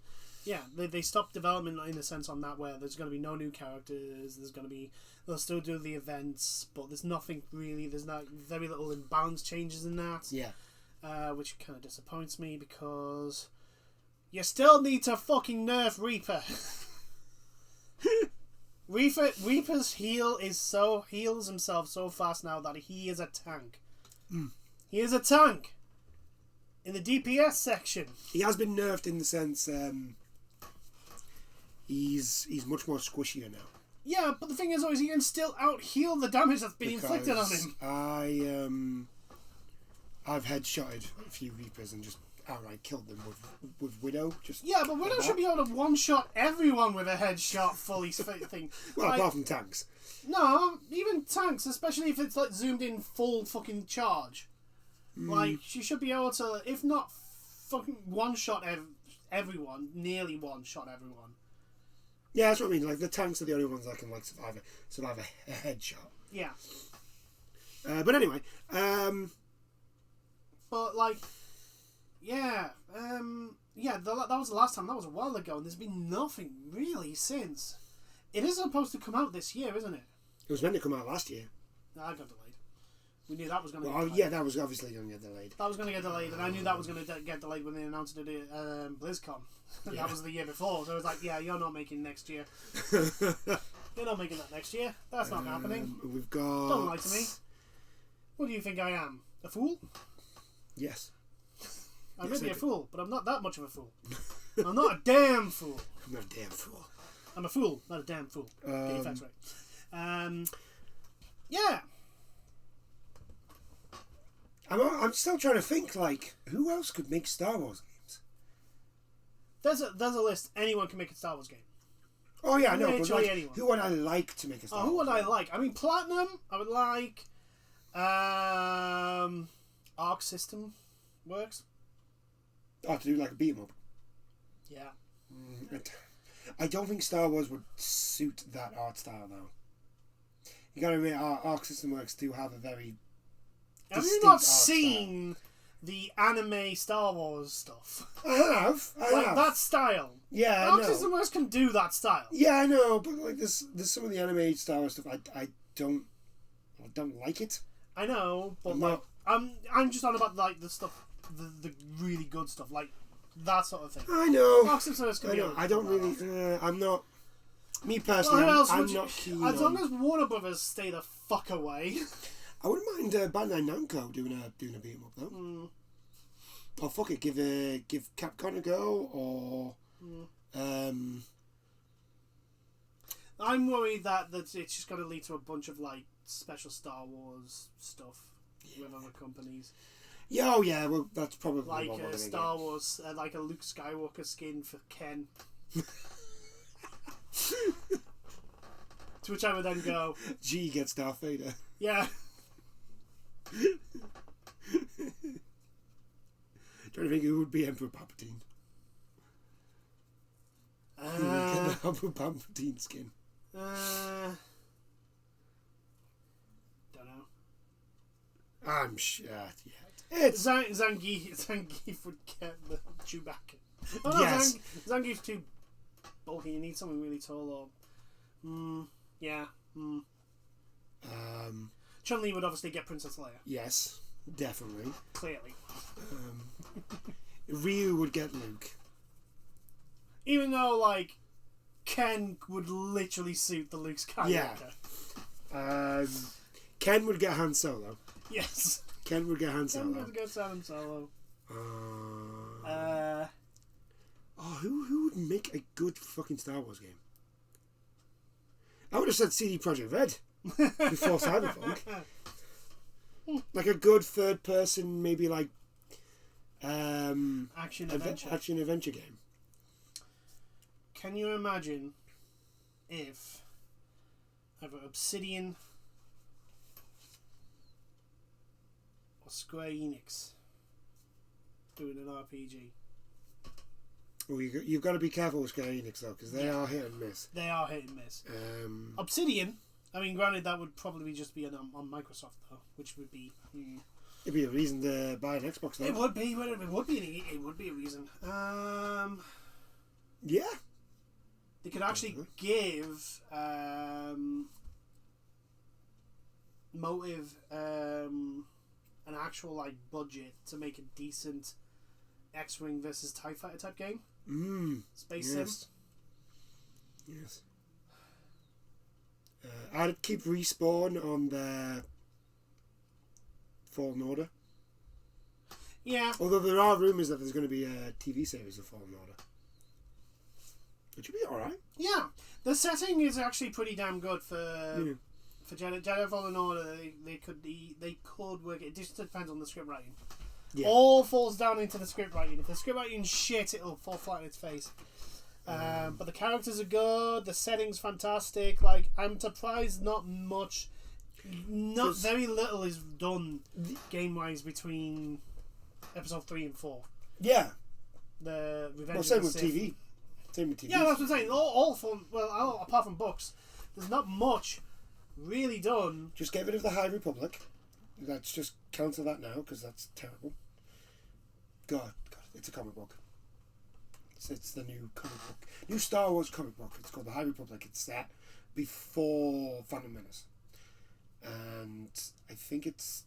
Yeah, they stopped development in a sense on that where there's going to be no new characters. They'll still do the events, but there's nothing really. There's very little imbalance changes in that. Yeah. Which kind of disappoints me because you still need to fucking nerf Reaper. Reaper's heals himself so fast now that he is a tank. He is a tank. In the DPS section, he has been nerfed in the sense he's much more squishier now. Yeah, but the thing is, always he can still out heal the damage that's been inflicted on him. I've headshotted a few Reapers and just outright killed them with Widow. But Widow should be able to one shot everyone with a headshot fully thing. Well, apart from tanks. No, even tanks, especially if it's like zoomed in full fucking charge. Like, she should be able to, if not fucking one-shot everyone, nearly one-shot everyone. Yeah, that's what I mean. Like, the tanks are the only ones that can, like, survive a headshot. Yeah. But anyway, But, like, yeah, that was the last time. That was a while ago, and there's been nothing, really, since. It is supposed to come out this year, isn't it? It was meant to come out last year. No, I got delayed. We knew that was going to get delayed. Yeah, that was obviously going to get delayed. That was going to get delayed, and I knew that was going to get delayed when they announced it at BlizzCon. That was the year before, so I was like, yeah, you're not making next year. You're not making that next year. That's not happening. We've got... Don't lie to me. What do you think I am? A fool? Yes. I may be a fool, but I'm not that much of a fool. I'm not a damn fool. I'm not a damn fool. I'm a fool, not a damn fool. Get your facts right. Yeah. I'm still trying to think, like, who else could make Star Wars games? There's a list. Anyone can make a Star Wars game. Oh, yeah, I know. But like, anyone. who would I like to make a Star Wars game? Who would I like? I mean, Platinum, I would like. Arc System works. Oh, to do like a beat 'em up? Yeah. I don't think Star Wars would suit that art style, though. You gotta admit, Arc System Works do have a very... Have you not seen the anime Star Wars stuff? I have. That style. Yeah, I Arc know. System Works can do that style. Yeah, I know, but like there's some of the anime Star Wars stuff I don't like it. I know, but I'm just on about like the stuff, the really good stuff, like that sort of thing. I know. Arc System Works can be. I don't really. I'm not. Me personally, I'm not keen. As long as Warner Brothers stay the fuck away. I wouldn't mind Bandai Namco doing a beat 'em up though. Or fuck it, give Capcom a go, or I'm worried that it's just going to lead to a bunch of like special Star Wars stuff with other companies. Yeah, oh yeah, well that's probably like what a Star Wars, like a Luke Skywalker skin for Ken. To which I would then go, G gets Darth Vader. Yeah. Trying to think who would be Emperor Palpatine. Get the Emperor Palpatine skin. Don't know. I'm sure. Yeah. Zangief would get the Chewbacca. Oh, no, yes. Zangief's too bulky. You need someone really tall. Or yeah. Chun-Li would obviously get Princess Leia. Yes, definitely. Clearly. Ryu would get Luke. Even though, like, Ken would literally suit the Luke Skywalker. Yeah. Ken would get Han Solo. Yes. Ken would get Han Solo. Ken would get Han Solo. Who would make a good fucking Star Wars game? I would have said CD Projekt Red before Cyberpunk. Like a good third person, maybe like action adventure game. Can you imagine if either Obsidian or Square Enix doing an RPG? Well, you've got to be careful with Square Enix though, because they are hit and miss. They are hit and miss. Obsidian, I mean, granted, that would probably just be on Microsoft though, which would be. It'd be a reason to buy an Xbox though. It would be, but it would be a reason. Yeah. They could actually give Motive an actual like budget to make a decent X-Wing versus TIE Fighter type game. Space Sim. Yes. I'd keep Respawn on their Fallen Order. Yeah. Although there are rumours that there's going to be a TV series of Fallen Order. Which would be alright. Yeah. The setting is actually pretty damn good for Jedi Fallen Order. They could work it. It just depends on the script writing. Yeah. All falls down into the script writing. If the script writing's shit, it'll fall flat on its face. But the characters are good. The setting's fantastic. Like, I'm surprised not very little is done game wise between episode 3 and 4. Yeah. The Revenge of same the with Sith. TV. Same with TV. Yeah, that's what I'm saying. All from apart from books, there's not much really done. Just get rid of the High Republic. Let's just cancel that now because that's terrible. God, it's a comic book. It's the new comic book, new Star Wars comic book. It's called the High Republic. It's set before Phantom Menace, and I think it's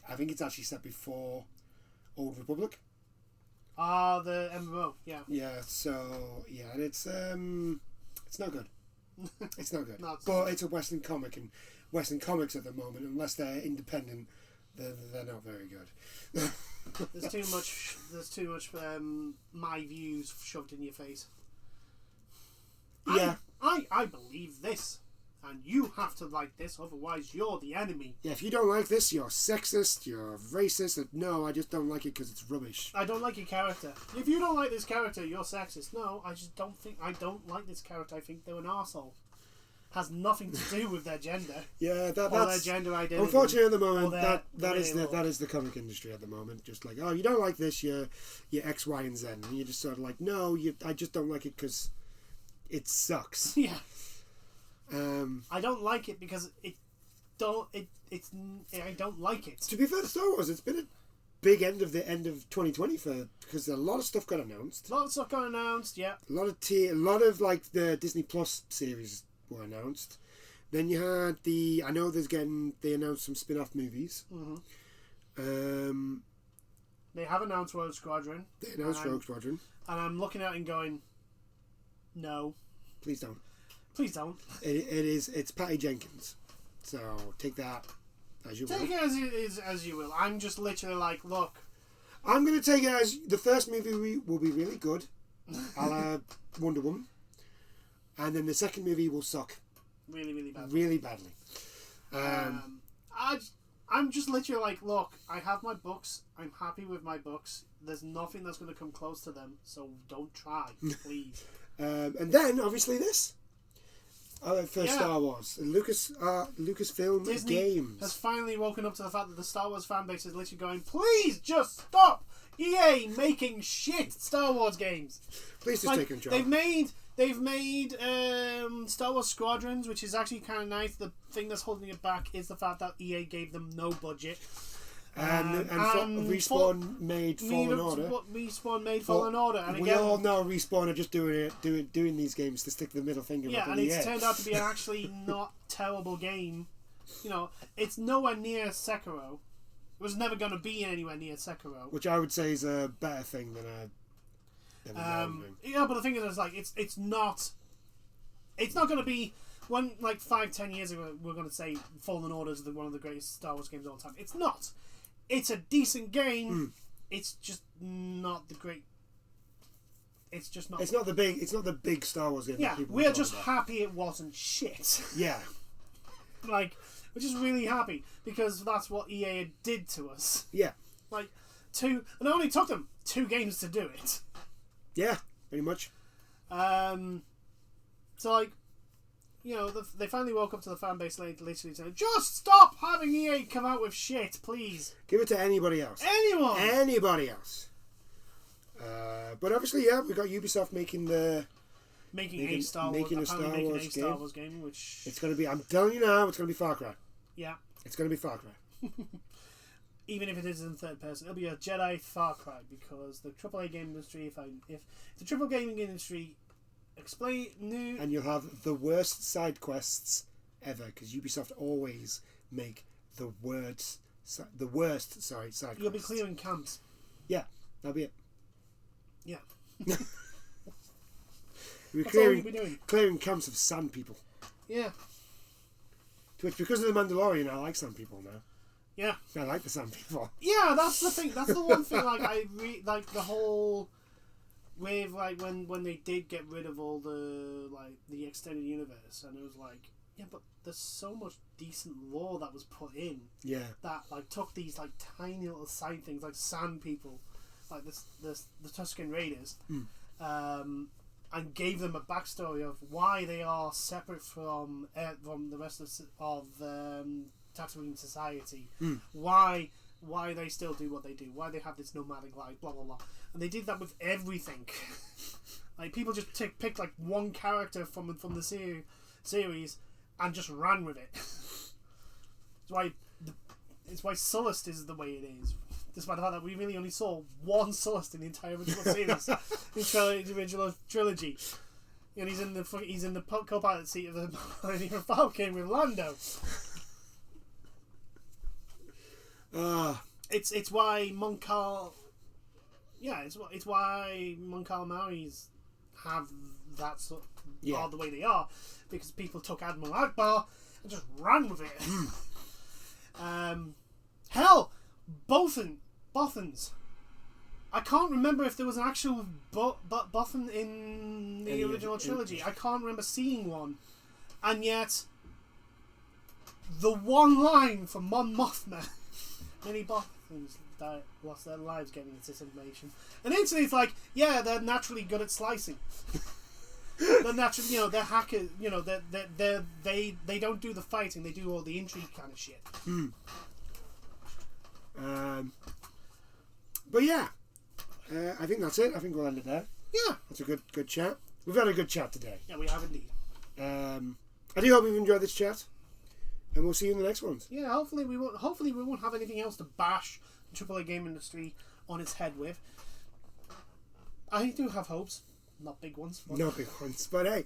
actually set before Old Republic. The MMO, yeah. Yeah, so yeah, and it's not good. It's not good. But it's a Western comic, and Western comics at the moment, unless they're independent, they're not very good. There's too much my views shoved in your face. Yeah. I believe this, and you have to like this, otherwise you're the enemy. Yeah, if you don't like this, you're sexist, you're racist. No, I just don't like it because it's rubbish. I don't like your character. If you don't like this character, you're sexist. No, I don't like this character. I think they're an arsehole. Has nothing to do with their gender. Yeah, that's their gender identity. Unfortunately, at the moment, that is the comic industry at the moment. Just like, oh, you don't like this, you're X, Y, and Z, and you're just sort of like, no, I just don't like it because it sucks. Yeah. I don't like it because I don't like it. To be fair to Star Wars, it's been a big end of 2020 because a lot of stuff got announced. Yeah. A lot of like the Disney Plus series were announced. Then you had they announced some spin-off movies. Mm-hmm. They have announced Rogue Squadron. And I'm looking at it and going, no. Please don't. Please don't. It's Patty Jenkins. So take that as you will. Take it as you will. I'm just literally like, look. I'm going to take it as the first movie will be really good. I'll Wonder Woman. And then the second movie will suck. Really, really badly. Really badly. I'm just literally like, look, I have my books. I'm happy with my books. There's nothing that's going to come close to them. So don't try, please. And then, obviously, this. Star Wars. Lucasfilm Disney Games has finally woken up to the fact that the Star Wars fan base is literally going, please just stop EA making shit Star Wars games. Please just take control. They've made Star Wars Squadrons, which is actually kind of nice. The thing that's holding it back is the fact that EA gave them no budget. And Respawn made Fallen Order. Respawn made Fallen Order, and we all know Respawn are just doing these games to stick the middle finger up. Yeah, and it's turned out to be an actually not terrible game You know, it's nowhere near Sekiro. It was never going to be anywhere near Sekiro. Which I would say is a better thing than a yeah, but the thing is, like, it's not going to be when, like, 5-10 years ago we're going to say Fallen Order is one of the greatest Star Wars games of all time. It's not. It's a decent game. It's just not the great. It's just not. It's not the big Star Wars game. Yeah, we're just happy it wasn't shit. Yeah. Like, we're just really happy because that's what EA did to us. Yeah. Like, and it only took them 2 games to do it. Yeah, pretty much. So, like, you know, they finally woke up to the fan base literally saying, just stop having EA come out with shit, please. Give it to anybody else. Anyone! Anybody else. But obviously, yeah, we got Ubisoft making a Star Wars game, which it's going to be. I'm telling you now, it's going to be Far Cry. Yeah, it's going to be Far Cry. Even if it is in third person, it'll be a Jedi Far Cry because the AAA game industry, if the AAA gaming industry and you'll have the worst side quests ever because Ubisoft always make the worst side quests. You'll be clearing camps. Yeah, that'll be it. Yeah. We're clearing camps of sand people. Yeah. Which, because of the Mandalorian, I like sand people now. Yeah. I like the sand people. Yeah, that's the thing. That's the one thing. Like, like the whole with like when they did get rid of all the extended universe, and it was like, yeah, but there's so much decent lore that was put in. Yeah. That like took these like tiny little side things like sand people, like the Tusken Raiders, and gave them a backstory of why they are separate from the rest of Tatooine society, why they still do what they do, why they have this nomadic life, blah blah blah, and they did that with everything. Like, people just picked like one character from the series and just ran with it. It's why Sullust is the way it is, despite the fact that we really only saw one Sullust in the entire original series, the original trilogy, and he's in the co-pilot seat of the Millennium Falcon with Lando. It's why Mon Cal, it's why Mon Calamari's have that sort are the way they are, because people took Admiral Akbar and just ran with it. Hell, Bothans. I can't remember if there was an actual Bothan in the original trilogy. I can't remember seeing one, and yet the one line from Mon Mothma. Many Bothans lost their lives getting this information, and instantly it's like, yeah, they're naturally good at slicing. They're naturally, they're hackers. They don't do the fighting; they do all the intrigue kind of shit. But yeah, I think that's it. I think we'll end it there. Yeah, that's a good chat. We've had a good chat today. Yeah, we have indeed. I do hope you've enjoyed this chat. And we'll see you in the next ones. Yeah, hopefully we won't have anything else to bash the AAA game industry on its head with. I do have hopes, not big ones. Not big ones, but hey,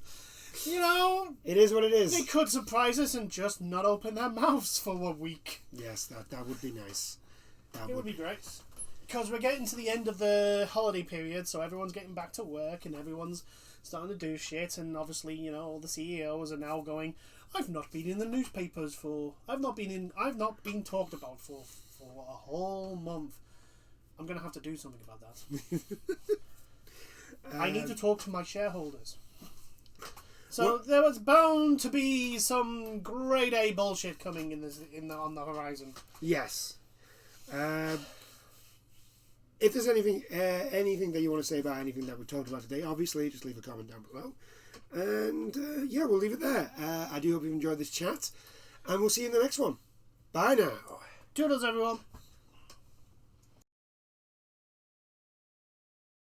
it is what it is. They could surprise us and just not open their mouths for 1 week. Yes, that would be nice. It would be great, because we're getting to the end of the holiday period, so everyone's getting back to work and everyone's starting to do shit, and obviously, all the CEOs are now going, I've not been in the newspapers I've not been talked about for a whole month. I'm going to have to do something about that. I need to talk to my shareholders. So there was bound to be some grade A bullshit coming on the horizon. Yes. If there's anything that you want to say about anything that we talked about today, obviously just leave a comment down below. And we'll leave it there. I do hope you've enjoyed this chat, and we'll see you in the next one. Bye now. Toodles, everyone.